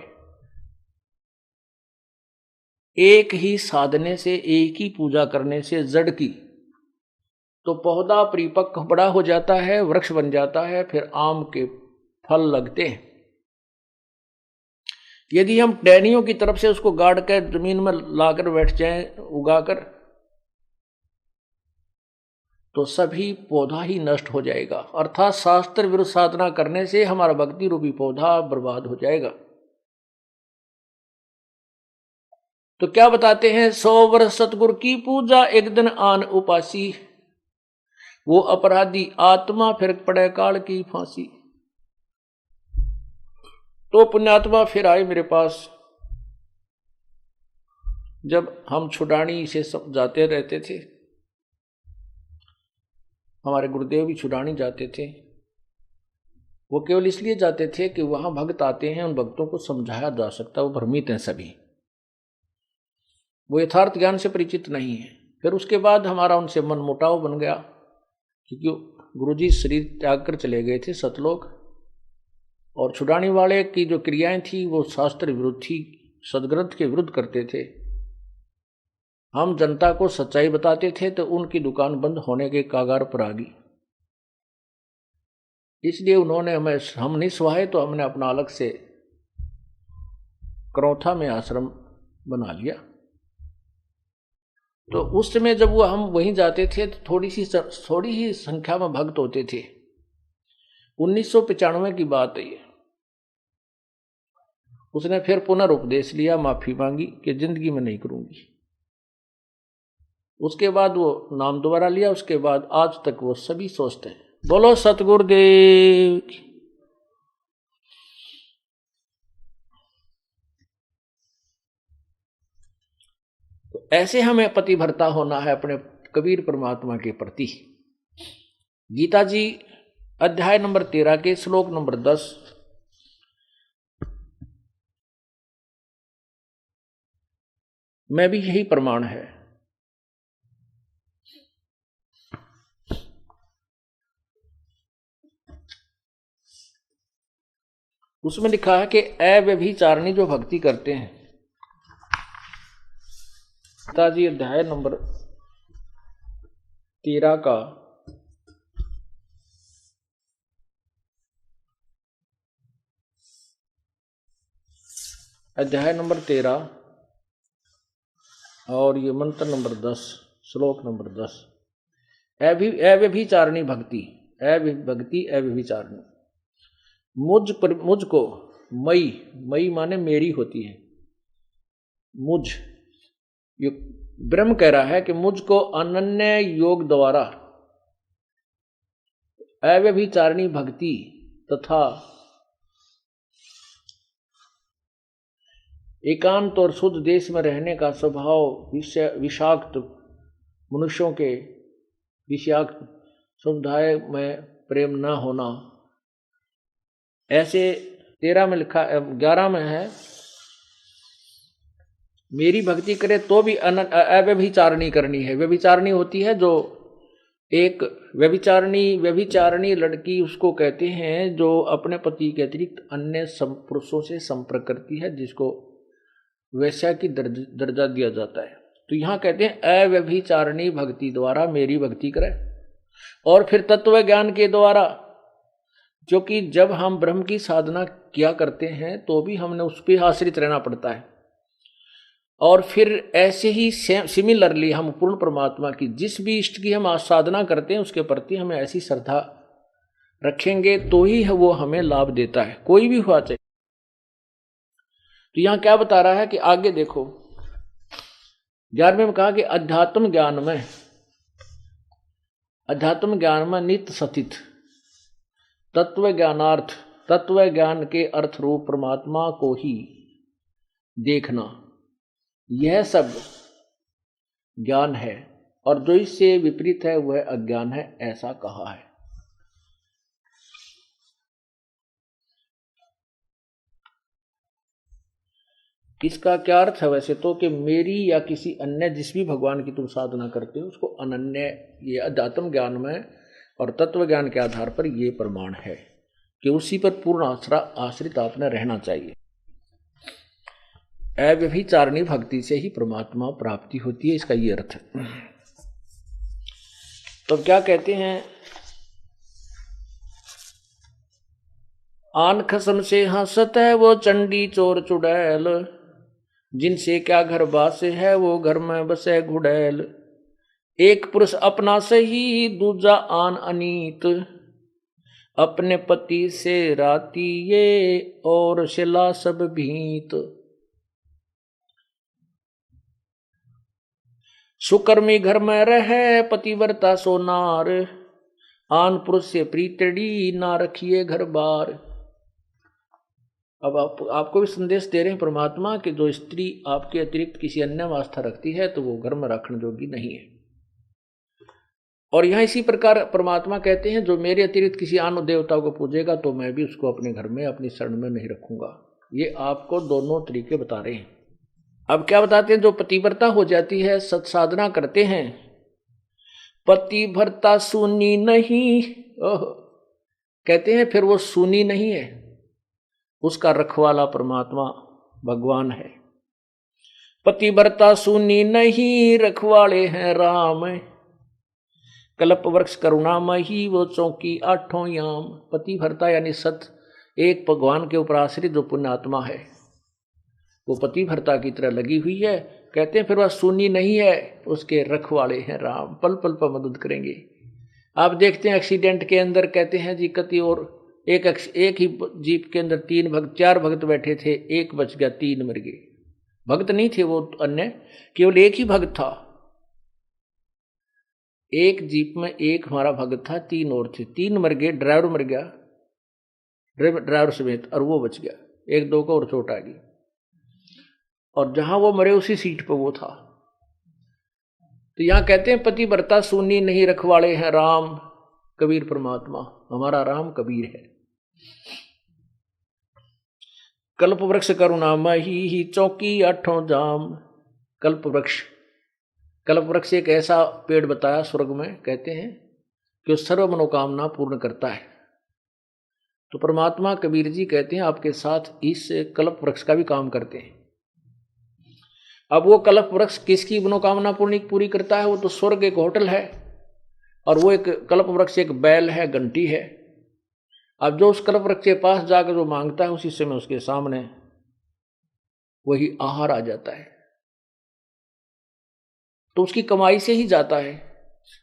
एक ही साधने से, एक ही पूजा करने से जड़ की, तो पौधा परिपक्व बड़ा हो जाता है, वृक्ष बन जाता है, फिर आम के फल लगते हैं। यदि हम टहनियों की तरफ से उसको गाड़ कर जमीन में लाकर बैठ जाएं, उगाकर, तो सभी पौधा ही नष्ट हो जाएगा। अर्थात शास्त्र विरुद्ध साधना करने से हमारा भक्ति रूपी पौधा बर्बाद हो जाएगा। तो क्या बताते हैं, 100 वर्ष सतगुरु की पूजा, एक दिन आन उपासी, वो अपराधी आत्मा फिर पड़े काल की फांसी। तो पुण्यात्मा फिर आए मेरे पास। जब हम छुड़ानी से जाते रहते थे, हमारे गुरुदेव भी छुड़ानी जाते थे, वो केवल इसलिए जाते थे कि वहां भक्त आते हैं, उन भक्तों को समझाया जा सकता है, वो भ्रमित हैं सभी, वो यथार्थ ज्ञान से परिचित नहीं है। फिर उसके बाद हमारा उनसे मन मुटाव बन गया, क्योंकि गुरुजी शरीर त्याग कर चले गए थे सतलोक, और छुड़ाने वाले की जो क्रियाएं थी वो शास्त्र विरुद्ध थी, सदग्रंथ के विरुद्ध करते थे। हम जनता को सच्चाई बताते थे तो उनकी दुकान बंद होने के कागार पर आ गई। इसलिए उन्होंने हम नहीं सुहाए, तो हमने अपना अलग से करौथा में आश्रम बना लिया। तो उस समय जब वो हम वहीं जाते थे तो थोड़ी ही संख्या में भक्त होते थे। 1995 की बात है ये। उसने फिर पुनर्उपदेश लिया, माफी मांगी कि जिंदगी में नहीं करूंगी। उसके बाद वो नाम दोबारा लिया, उसके बाद आज तक वो सभी सोचते हैं। बोलो सतगुरुदेव की। तो ऐसे हमें पतिव्रता होना है अपने कबीर परमात्मा के प्रति। गीता जी अध्याय नंबर 13 के श्लोक नंबर 10, में भी यही प्रमाण है। उसमें लिखा है कि अव्यभिचारिणी जो भक्ति करते हैं, गीता जी अध्याय नंबर 13 का अध्याय नंबर 13 और ये मंत्र नंबर 10, श्लोक नंबर 10, अव्यभिचारिणी भक्ति, भक्ति अव्यभिचारिणी। मुझको मई माने मेरी होती है, मुझ, ये ब्रह्म कह रहा है कि मुझको अनन्य योग द्वारा अव्यभिचारिणी भक्ति तथा एकांत और शुद्ध देश में रहने का स्वभाव, विषाक्त मनुष्यों के विषाक्त समुदाय में प्रेम न होना, ऐसे 13 में लिखा, 11 में है, मेरी भक्ति करे तो भी अव्यभिचारिणी करनी है। व्यभिचारिणी होती है जो एक व्यभिचारिणी लड़की उसको कहते हैं जो अपने पति के अतिरिक्त अन्य पुरुषों से संपर्क करती है, जिसको वैश्या की दर्जा दिया जाता है। तो यहाँ कहते हैं अव्यभिचारिणी भक्ति द्वारा मेरी भक्ति करे। और फिर तत्व ज्ञान के द्वारा, जो कि जब हम ब्रह्म की साधना किया करते हैं तो भी हमने उस पर आश्रित रहना पड़ता है। और फिर ऐसे ही सिमिलरली हम पूर्ण परमात्मा की जिस भी इष्ट की हम साधना करते हैं उसके प्रति हमें ऐसी श्रद्धा रखेंगे तो ही वो हमें लाभ देता है, कोई भी हुआ चाहे। तो यहाँ क्या बता रहा है कि आगे देखो, 11वें में कहा कि अध्यात्म ज्ञान में नित्य सतित तत्व ज्ञान के अर्थ रूप परमात्मा को ही देखना, यह सब ज्ञान है, और जो इससे विपरीत है वह अज्ञान है, ऐसा कहा है। इसका क्या अर्थ है वैसे तो, कि मेरी या किसी अन्य जिस भी भगवान की तुम साधना करते हो उसको अनन्य, ये अध्यात्म ज्ञान में और तत्व ज्ञान के आधार पर ये प्रमाण है कि उसी पर पूर्ण आश्रित आपने रहना चाहिए। अव्यभिचारिणी भक्ति से ही परमात्मा प्राप्ति होती है, इसका ये अर्थ है। तो क्या कहते हैं, आन खसम से हंसत है वो चंडी चोर चुड़ैल, जिनसे क्या घर बासे है वो घर में बसे घुड़ैल। एक पुरुष अपना सही दूजा आन अनीत, अपने पति से राती ये और शिला सब भीत। सुकर्मी घर में रहे पतिव्रता सोनार, आन पुरुष से प्रीतड़ी ना रखिए घर बार। अब आपको भी संदेश दे रहे हैं परमात्मा कि जो स्त्री आपके अतिरिक्त किसी अन्य आस्था रखती है तो वो घर में रखने योग्य नहीं है। और यहाँ इसी प्रकार परमात्मा कहते हैं जो मेरे अतिरिक्त किसी अन्य देवता को पूजेगा तो मैं भी उसको अपने घर में अपनी शरण में नहीं रखूंगा। ये आपको दोनों तरीके बता रहे हैं। अब क्या बताते हैं, जो पतिव्रता हो जाती है, सत्साधना करते हैं, पतिव्रता सुनी नहीं, कहते हैं फिर वो सुनी नहीं है, उसका रखवाला परमात्मा भगवान है। पतिव्रता सुनी नहीं रखवाले हैं राम, कल्प वृक्ष करुणामयी वो चौकी आठों याम। पतिव्रता यानी सत एक भगवान के ऊपर आश्रित जो पुण्यात्मा है वो पतिव्रता की तरह लगी हुई है। कहते हैं फिर वह सुनी नहीं है, उसके रखवाले हैं राम, पल पल पर मदद करेंगे। आप देखते हैं एक्सीडेंट के अंदर कहते हैं जी कति और एक ही जीप के अंदर 4 भक्त बैठे थे, एक बच गया, 3 मर गए। भक्त नहीं थे वो अन्य, केवल एक ही भक्त था। एक जीप में एक हमारा भक्त था, 3 और थे, 3 मर गए, ड्राइवर मर गया, ड्राइवर समेत, और वो बच गया, 1-2 को और चोट आ गई। और जहां वो मरे उसी सीट पर वो था। तो यहां कहते हैं पतिव्रता सुनी नहीं रखवाले हैं राम, कबीर परमात्मा, हमारा राम कबीर है। कल्प वृक्ष करुणामयी ही चौकी आठों जाम। कल्प वृक्ष एक ऐसा पेड़ बताया स्वर्ग में, कहते हैं कि वो सर्व मनोकामना पूर्ण करता है। तो परमात्मा कबीर जी कहते हैं आपके साथ इस कल्प वृक्ष का भी काम करते हैं। अब वो कल्प वृक्ष किसकी मनोकामना पूरी करता है? वो तो स्वर्ग एक होटल है, और वो एक कल्प वृक्ष एक बैल है, घंटी है। अब जो उस कल्प वृक्ष के पास जाकर जो मांगता है उसी समय उसके सामने वही आहार आ जाता है। तो उसकी कमाई से ही जाता है,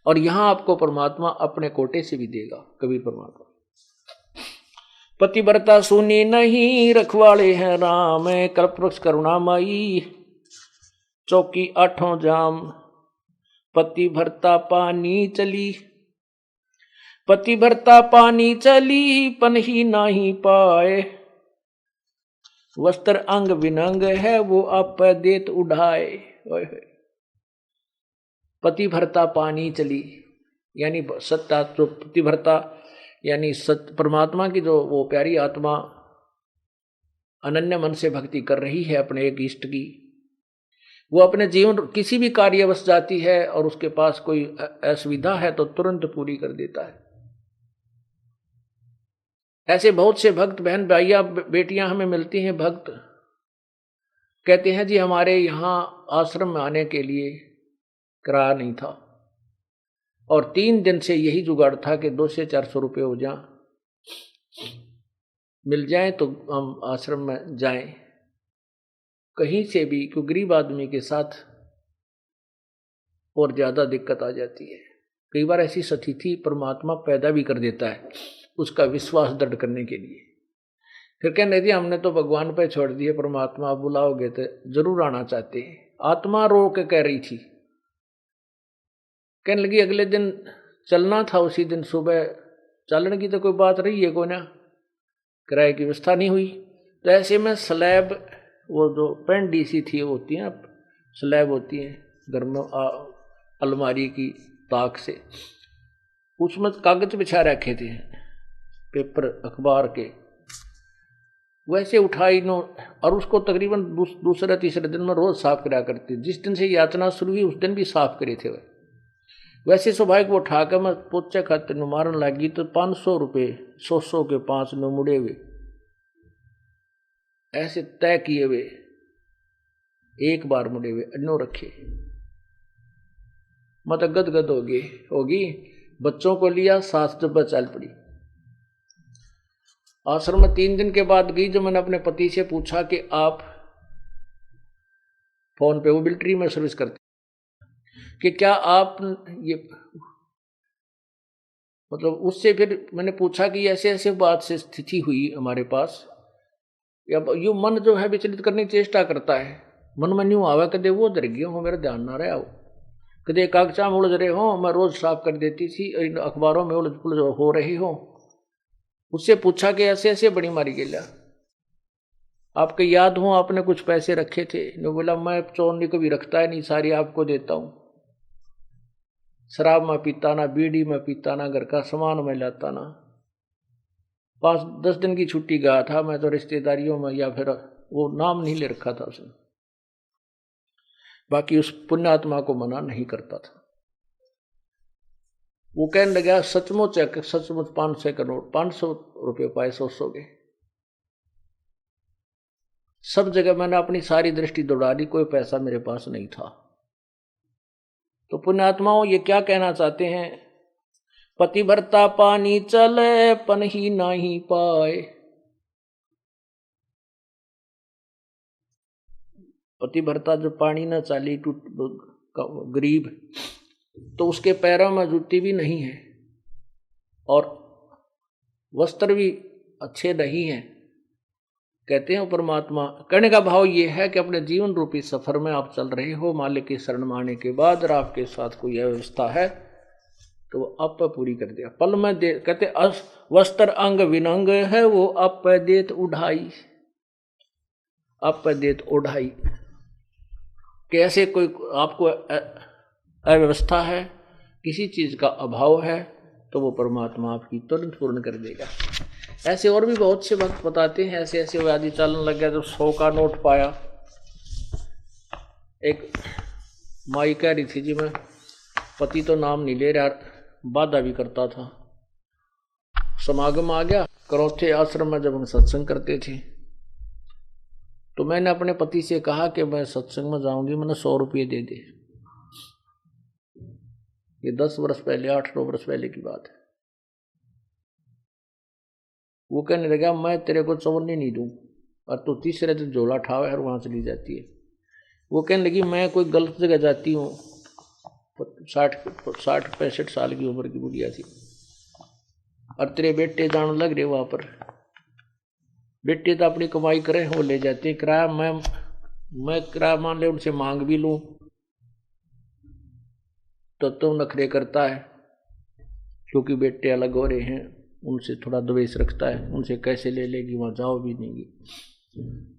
और यहां आपको परमात्मा अपने कोटे से भी देगा। कबीर परमात्मा पतिव्रता सुनी नहीं रखवाले हैं राम, कल्प वृक्ष करुणामयी चौकी आठों जाम। पतिव्रता पानी चली, पतिव्रता पानी चली पन ही नहीं पाए, वस्त्र अंग विनंग है वो आप देत उड़ाए। पतिव्रता पानी चली यानी सत्ता, जो पतिव्रता यानी सत्य परमात्मा की जो वो प्यारी आत्मा अनन्य मन से भक्ति कर रही है अपने एक इष्ट की, वो अपने जीवन किसी भी कार्यवश जाती है और उसके पास कोई असुविधा है तो तुरंत पूरी कर देता है। ऐसे बहुत से भक्त बहन भाइयां बेटियां हमें मिलती हैं। भक्त कहते हैं जी हमारे यहाँ आश्रम में आने के लिए किराया नहीं था, और 3 दिन से यही जुगाड़ था कि 200 से 400 रुपये हो जाए, मिल जाए तो हम आश्रम में जाएं। कहीं से भी, क्योंकि गरीब आदमी के साथ और ज्यादा दिक्कत आ जाती है। कई बार ऐसी स्थिति परमात्मा पैदा भी कर देता है उसका विश्वास दृढ़ करने के लिए। फिर कहने दी हमने तो भगवान पे छोड़ दिए, परमात्मा आप बुलाओगे तो जरूर आना चाहते हैं। आत्मा रो के कह रही थी, कहने लगी अगले दिन चलना था, उसी दिन सुबह चलने की तो कोई बात रही है को ना, किराए की व्यवस्था नहीं हुई। तो ऐसे में स्लैब, वो जो पेंडी सी थी होती है, स्लैब होती है घर में अलमारी की ताक से, उसमें कागज बिछा रखे थे, पेपर अखबार के, वैसे उठाई नो, और उसको तकरीबन दूसरे तीसरे दिन में रोज साफ करा करती। जिस दिन से यातना शुरू हुई उस दिन भी साफ करे थे वैसे स्वाभाविक वो उठाकर मैं पोचे खाते मारन लगी तो 500 रुपये 100 के 5 मुड़े हुए ऐसे तय किए हुए। एक बार मुड़े हुए अन्नो रखे। मत गदगद होगी। बच्चों को लिया, सास जब चल पड़ी। आश्रम में 3 दिन के बाद गई। जब मैंने अपने पति से पूछा कि आप फोन पे वो मिलिट्री में सर्विस करते, कि क्या आप ये मतलब, उससे फिर मैंने पूछा कि ऐसे ऐसे बात से स्थिति हुई हमारे पास, या यू मन जो है विचलित करने की चेष्टा करता है। मन में न्यू आवा कदे वो डर गया हो, मेरा ध्यान ना रहा हो, कदे कागजा में उलझ रहे हो, मैं रोज साफ कर देती थी, अखबारों में उलझ हो रही हो। उससे पूछा कि ऐसे ऐसे बड़ी मारी गेला, आपके याद हो आपने कुछ पैसे रखे थे? ने बोला मैं चोरनी को भी रखता है नहीं, सारी आपको देता हूं। शराब में पीता ना, बीड़ी में पीता ना, घर का सामान में लाता ना। 5-10 दिन की छुट्टी गया था मैं तो रिश्तेदारियों में, या फिर वो नाम नहीं ले रखा था उसने। बाकी उस पुण्यात्मा को मना नहीं करता था। वो कहने लगा सचमुच 500 का नोट, 500 रुपये पाए, सोचोगे। सब जगह मैंने अपनी सारी दृष्टि दौड़ा दी, कोई पैसा मेरे पास नहीं था। तो पुण्यात्माओं ये क्या कहना चाहते हैं? पतिव्रता पानी चले पन ही नहीं पाए। पतिव्रता जो पानी न चाली, टूट गरीब, तो उसके पैरों में जूती भी नहीं है और वस्त्र भी अच्छे नहीं हैं। कहते हैं परमात्मा, कहने का भाव ये है कि अपने जीवन रूपी सफर में आप चल रहे हो, मालिक की शरण में आने के बाद आपके साथ कोई व्यवस्था है तो वो आप पूरी कर दिया। पल में दे, कहते वस्त्र अंग विनंग है, वो आप देत उढ़ाई, आप देत उढ़ाई। कैसे कोई आपको अव्यवस्था है, किसी चीज का अभाव है, तो वो परमात्मा आपकी तुरंत पूर्ण कर देगा। ऐसे और भी बहुत से वक्त बताते हैं, ऐसे ऐसे व्याधि चलन लग गया। जब 100 का नोट पाया, एक माई कह रही थी जी मैं, पति तो नाम नहीं ले रहा, बाधा भी करता था। समागम आ गया, करौथे आश्रम में जब हम सत्संग करते थे, तो मैंने अपने पति से कहा कि मैं सत्संग में जाऊंगी, मैंने 100 रुपये दे दे। ये 10 वर्ष पहले, 8-9 वर्ष पहले की बात है। वो कहने लगा मैं तेरे को चवन्नी नहीं दूं, और तू तीसरे दिन झोला ठावे और वहां चली जाती है। वो कहने लगी मैं कोई गलत जगह जाती हूँ। 60-65 साल की उम्र की बुढ़िया थी, और तेरे बेटे जान लग रहे वहां पर। बेटे तो अपनी कमाई करे, वो ले जाते हैं किराया। मैं किराया मान ले उनसे मांग भी लूं तो तुम नखरे करता है, क्योंकि बेटे अलग हो रहे हैं, उनसे थोड़ा द्वेष रखता है, उनसे कैसे ले लेगी, वहां जाओ भी नहीं।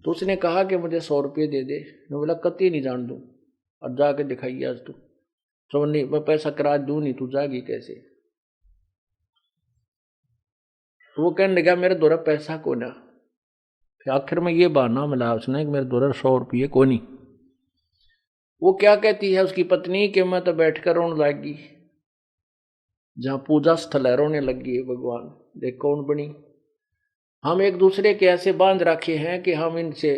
तो उसने कहा कि मुझे 100 रुपये दे दे। मैं बोला कति नहीं जान दूं, और जाके दिखाइए आज तू। तो नहीं, मैं पैसा किराया दूं नहीं, तू जागी कैसे? तो वो कहने लगा मेरे द्वारा पैसा को ना। फिर आखिर में ये बहाना मिला उसने कि मेरे द्वारा 100 रुपये को नहीं। वो क्या कहती है उसकी पत्नी कि मैं तो बैठकर रोने लगी, जहां पूजा स्थल है रोने लगी है भगवान, देख कौन बनी। हम एक दूसरे के ऐसे बांध रखे हैं कि हम इनसे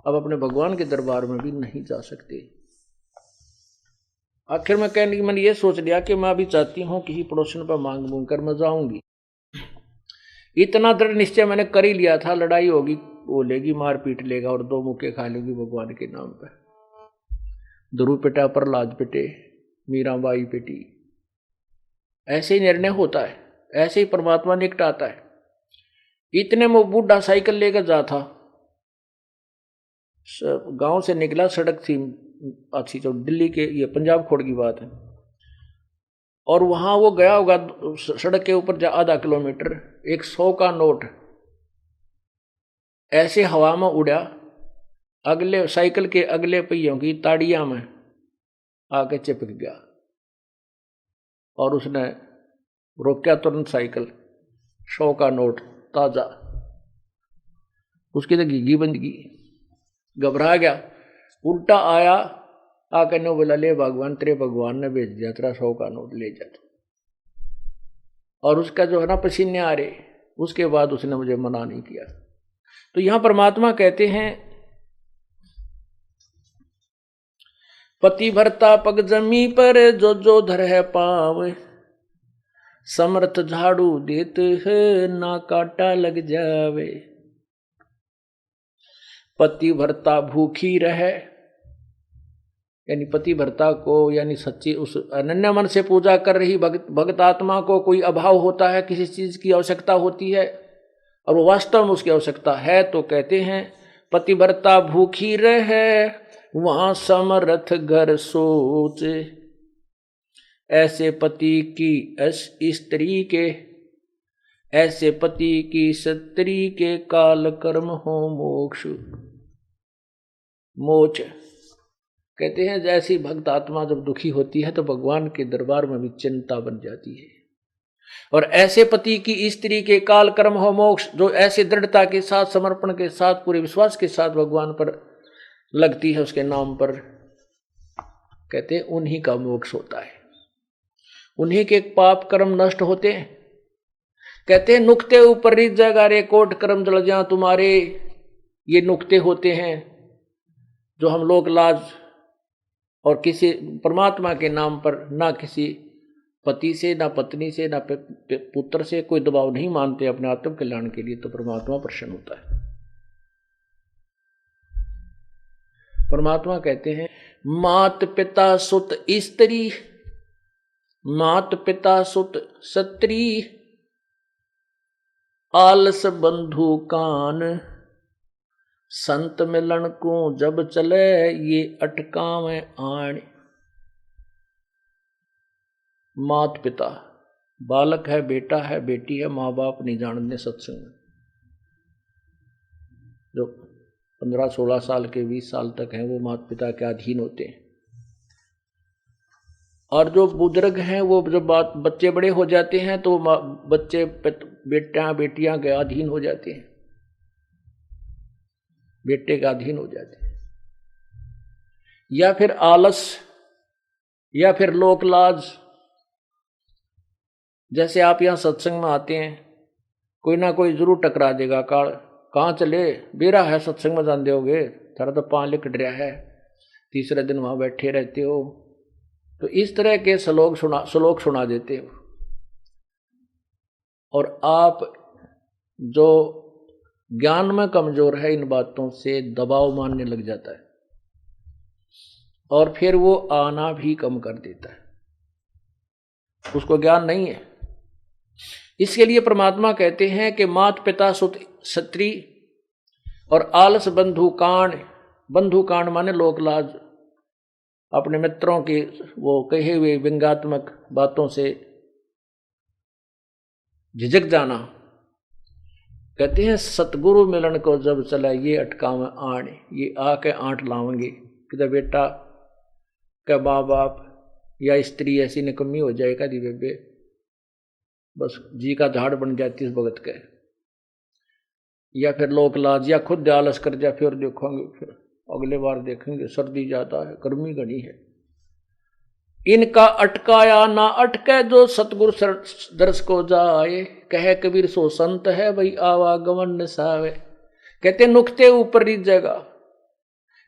अब अपने भगवान के दरबार में भी नहीं जा सकते। आखिर में कहने की मैंने ये सोच लिया कि मैं अभी चाहती हूं किसी पड़ोसन पर मांग मूंग कर मैं जाऊंगी। इतना दृढ़ निश्चय मैंने कर ही लिया था, लड़ाई होगी वो लेगी, मार पीट लेगा और 2 मुक्के खा लेगी भगवान के नाम पर। ध्रुव पिटा, प्रहलाद पिटे, मीराबाई पिटी। ऐसे ही निर्णय होता है, ऐसे ही परमात्मा निकटाता है। इतने में बूढ़ा साइकिल लेकर जा था, गांव से निकला, सड़क थी अच्छी, तो दिल्ली के, ये पंजाब खोड़ की बात है, और वहां वो गया होगा सड़क के ऊपर आधा किलोमीटर, एक 100 का नोट ऐसे हवा में उड़ा, अगले साइकिल के अगले पहियों की ताड़ियां में आके चिपक गया, और उसने रोका तुरंत साइकिल। 100 का नोट ताजा, उसकी तो घीघी बंद की, घबरा गया, उल्टा आया, आकर ने बोला ले भगवान, तेरे भगवान ने भेज दिया, तेरा 100 का नोट ले जा। और उसका जो है ना पसीने आ रहे, उसके बाद उसने मुझे मना नहीं किया। तो यहां परमात्मा कहते हैं पति भरता पग जमी पर जो जो धर है पाव, समर्थ झाड़ू देत है ना काटा लग जावे। पति भरता भूखी रहे, यानी पति भरता को यानी सच्ची उस अनन्य मन से पूजा कर रही भक्त आत्मा को कोई अभाव होता है, किसी चीज की आवश्यकता होती है और वो वास्तव में उसकी आवश्यकता है, तो कहते हैं पति भरता भूखी रहे वहां समर्थ घर सोच। ऐसे पति की स्त्री के, ऐसे पति की स्त्री के काल कर्म हो मोक्ष मोच। कहते हैं जैसी भक्त आत्मा जब दुखी होती है तो भगवान के दरबार में भी चिंता बन जाती है। और ऐसे पति की स्त्री के काल कर्म हो मोक्ष, जो ऐसे दृढ़ता के साथ, समर्पण के साथ, पूरे विश्वास के साथ भगवान पर लगती है, उसके नाम पर, कहते हैं उन्हीं का मोक्ष होता है, उन्हीं के पाप कर्म नष्ट होते हैं। कहते हैं नुक्ते ऊपर रित जगा रे कोट कर्म जल जा तुम्हारे। ये नुक्ते होते हैं जो हम लोग लाज और किसी परमात्मा के नाम पर ना किसी पति से, ना पत्नी से, ना पुत्र से कोई दबाव नहीं मानते अपने आत्म कल्याण के लिए, तो परमात्मा प्रसन्न होता है। परमात्मा कहते हैं मात पिता सुत स्त्री, मात पिता सुत सत्री, आलस बंधु कान, संत मिलन को जब चले ये अटकावे आण। मात पिता, बालक है, बेटा है, बेटी है, माँ बाप नहीं जानते सत्संग में, जो 15-16 साल के 20 साल तक हैं वो माता पिता के अधीन होते हैं। और जो बुजुर्ग हैं वो जब बच्चे बड़े हो जाते हैं तो बच्चे बेटियां के अधीन हो जाते हैं, बेटे के अधीन हो जाते हैं। या फिर आलस, या फिर लोक लाज। जैसे आप यहाँ सत्संग में आते हैं, कोई ना कोई जरूर टकरा देगा, कहाँ चले, बेरा है सत्संग में जान दोगे, थारा तो पाँव लिकट रहा है, तीसरे दिन वहाँ बैठे रहते हो। तो इस तरह के श्लोक सुना देते हो। और आप जो ज्ञान में कमजोर है, इन बातों से दबाव मानने लग जाता है और फिर वो आना भी कम कर देता है, उसको ज्ञान नहीं है। इसके लिए परमात्मा कहते हैं कि मात पिता सुत स्त्री और आलस बंधु कांड। बंधु कांड माने लोक लाज, अपने मित्रों की वो कहे हुए व्यंग्यात्मक बातों से झिझक जाना। कहते हैं सतगुरु मिलन को जब चला ये अटकावे आण, ये आके आंट लावेंगे कि बेटा क्या माँ बाप या स्त्री ऐसी निकम्मी हो जाएगा दी बेबे, बस जी का झाड़ बन जाती इस भगत के। या फिर लोक लाज, या खुद आलस कर जा, फिर देखोगे, फिर अगले बार देखेंगे, सर्दी ज्यादा है, गर्मी घनी है। इनका अटकाया ना अटके जो सतगुरु दर्श को जाए, कहे कबीर सो संत है भाई आवागमन निसावे। कहते नुक्ते ऊपर रीत जगह।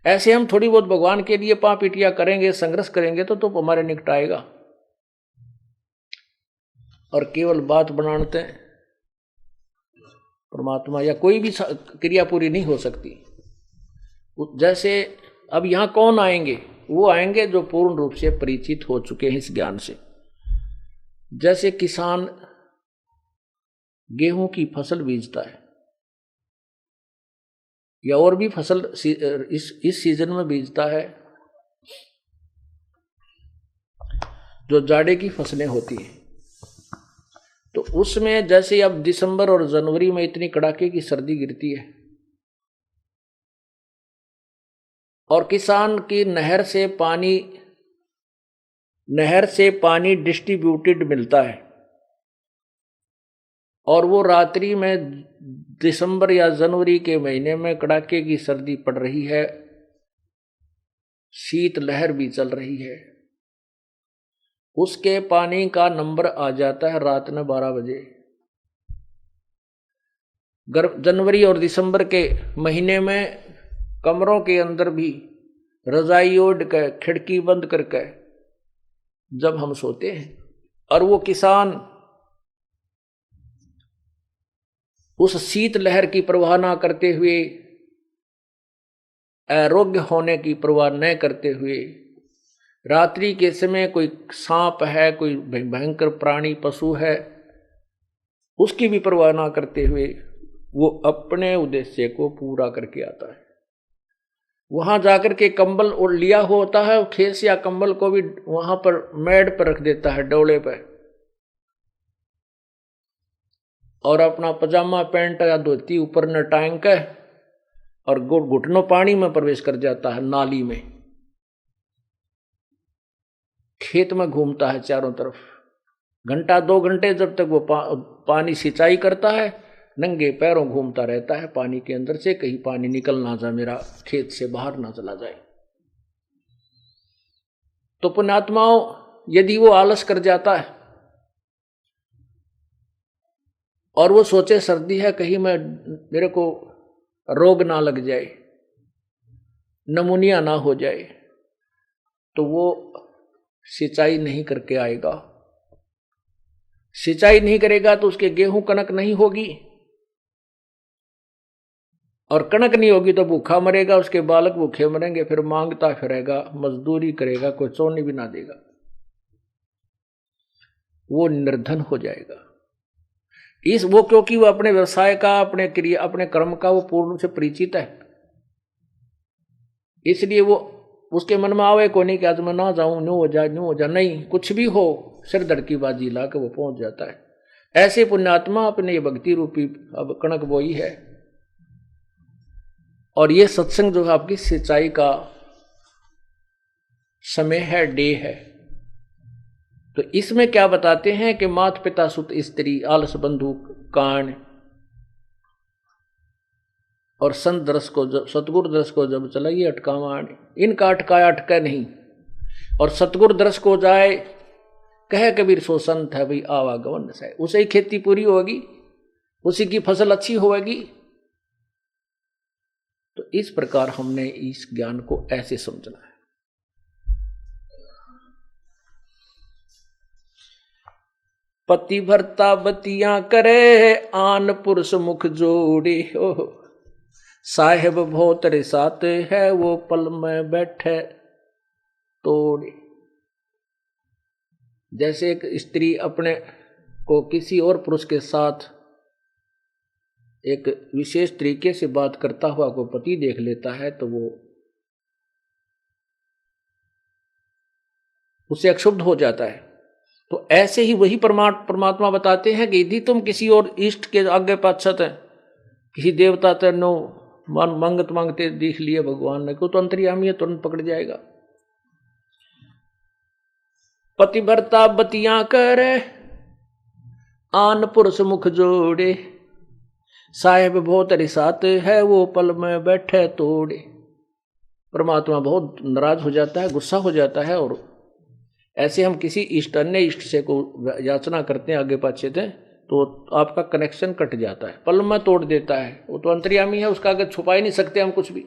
ऐसे हम थोड़ी बहुत भगवान के लिए पापीटिया करेंगे, संघर्ष करेंगे तो हमारे निकट आएगा। और केवल बात बनाते हैं परमात्मा या कोई भी क्रिया पूरी नहीं हो सकती। जैसे अब यहां कौन आएंगे, वो आएंगे जो पूर्ण रूप से परिचित हो चुके हैं इस ज्ञान से। जैसे किसान गेहूं की फसल बीजता है या और भी फसल इस सीजन में बीजता है, जो जाड़े की फसलें होती हैं, तो उसमें जैसे अब दिसंबर और जनवरी में इतनी कड़ाके की सर्दी गिरती है और किसान की नहर से पानी डिस्ट्रीब्यूटेड मिलता है और वो रात्रि में दिसंबर या जनवरी के महीने में कड़ाके की सर्दी पड़ रही है, शीत लहर भी चल रही है, उसके पानी का नंबर आ जाता है रात में 12 बजे। जनवरी और दिसंबर के महीने में कमरों के अंदर भी रजाई ओढ़ कर खिड़की बंद करके जब हम सोते हैं, और वो किसान उस शीत लहर की परवाह ना करते हुए, आरोग्य होने की परवाह न करते हुए, रात्रि के समय कोई सांप है, कोई भयंकर प्राणी पशु है, उसकी भी परवाह ना करते हुए वो अपने उद्देश्य को पूरा करके आता है। वहां जाकर के कंबल और लिया होता है, खेस या कंबल को भी वहां पर मेड पर रख देता है, डोले पर, और अपना पजामा पैंट या धोती ऊपर न टांग के और घुटनों पानी में प्रवेश कर जाता है, नाली में। खेत में घूमता है चारों तरफ, घंटा 2 घंटे जब तक वो पानी सिंचाई करता है, नंगे पैरों घूमता रहता है पानी के अंदर से, कहीं पानी निकल ना जाए, मेरा खेत से बाहर ना चला जाए। तो पुण्यात्माओं, यदि वो आलस कर जाता है और वो सोचे सर्दी है, कहीं मेरे को रोग ना लग जाए, नमूनिया ना हो जाए, तो वो सिंचाई नहीं करके आएगा। सिंचाई नहीं करेगा तो उसके गेहूं कनक नहीं होगी, और कणक नहीं होगी तो भूखा मरेगा, उसके बालक भूखे मरेंगे, फिर मांगता फिरेगा, मजदूरी करेगा, कोई चोनी भी ना देगा, वो निर्धन हो जाएगा। वो क्योंकि वो अपने व्यवसाय का, अपने क्रिया, अपने कर्म का वो पूर्ण रूप से परिचित है, इसलिए वो उसके मन में आवे को नहीं कि आज मैं ना जाऊं, न्यू हो जा, नहीं, कुछ भी हो, सिर धड़की बाजी ला के वो पहुंच जाता है। ऐसे पुण्यात्मा अपने ये भक्ति रूपी अब कणक बोई है, और ये सत्संग जो है आपकी सिंचाई का समय है, डे है। तो इसमें क्या बताते हैं कि माता पिता सुत स्त्री आलस बंधु कान और संत दरस को, सतगुरु दरस को जब चलाइए अटकावान, इनका अटकाया अटका नहीं, और सतगुरु दरस को जाए कहे कबीर सो संत है भाई आवागमन से, उसे ही खेती पूरी होगी, उसी की फसल अच्छी होगी। तो इस प्रकार हमने इस ज्ञान को ऐसे समझना है। पति भरता बतियां करे, आन पुरुष मुख जोड़े, साहेब भोतरे साथ है, वो पल में बैठे तोड़े। जैसे एक स्त्री अपने को किसी और पुरुष के साथ एक विशेष तरीके से बात करता हुआ को पति देख लेता है, तो वो उसे अक्षुब्ध हो जाता है। तो ऐसे ही वही परमात्मा बताते हैं कि यदि तुम किसी और इष्ट के आगे पाछत है, किसी देवता तेनो मंगत मांगते देख लिए भगवान ने, को तो अंतर्यामी है, तुरंत पकड़ जाएगा। पति भरता बतियां करे, आन पुरुष मुख जोड़े, साहेब बहुत रिसात है, वो पल में बैठे तोड़े। परमात्मा बहुत नाराज हो जाता है, गुस्सा हो जाता है, और ऐसे हम किसी इष्ट, अन्य इष्ट से को याचना करते हैं आगे पाछे थे, तो आपका कनेक्शन कट जाता है, पल में तोड़ देता है। वो तो अंतर्यामी है, उसका आगे छुपा ही नहीं सकते हम कुछ भी।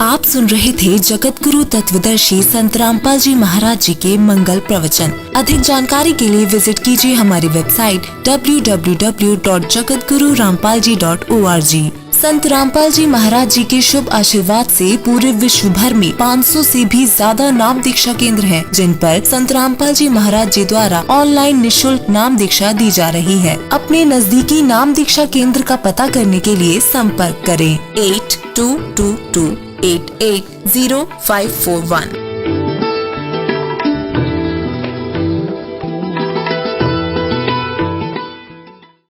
आप सुन रहे थे जगत गुरु तत्वदर्शी संत रामपाल जी महाराज जी के मंगल प्रवचन। अधिक जानकारी के लिए विजिट कीजिए हमारी वेबसाइट www.jagatgururampalji.org। संत रामपाल जी महाराज जी के शुभ आशीर्वाद से पूरे विश्व भर में 500 से भी ज्यादा नाम दीक्षा केंद्र हैं, जिन पर संत रामपाल जी महाराज जी द्वारा ऑनलाइन निशुल्क नाम दीक्षा दी जा रही है। अपने नजदीकी नाम दीक्षा केंद्र का पता करने के लिए संपर्क करें 8222880541।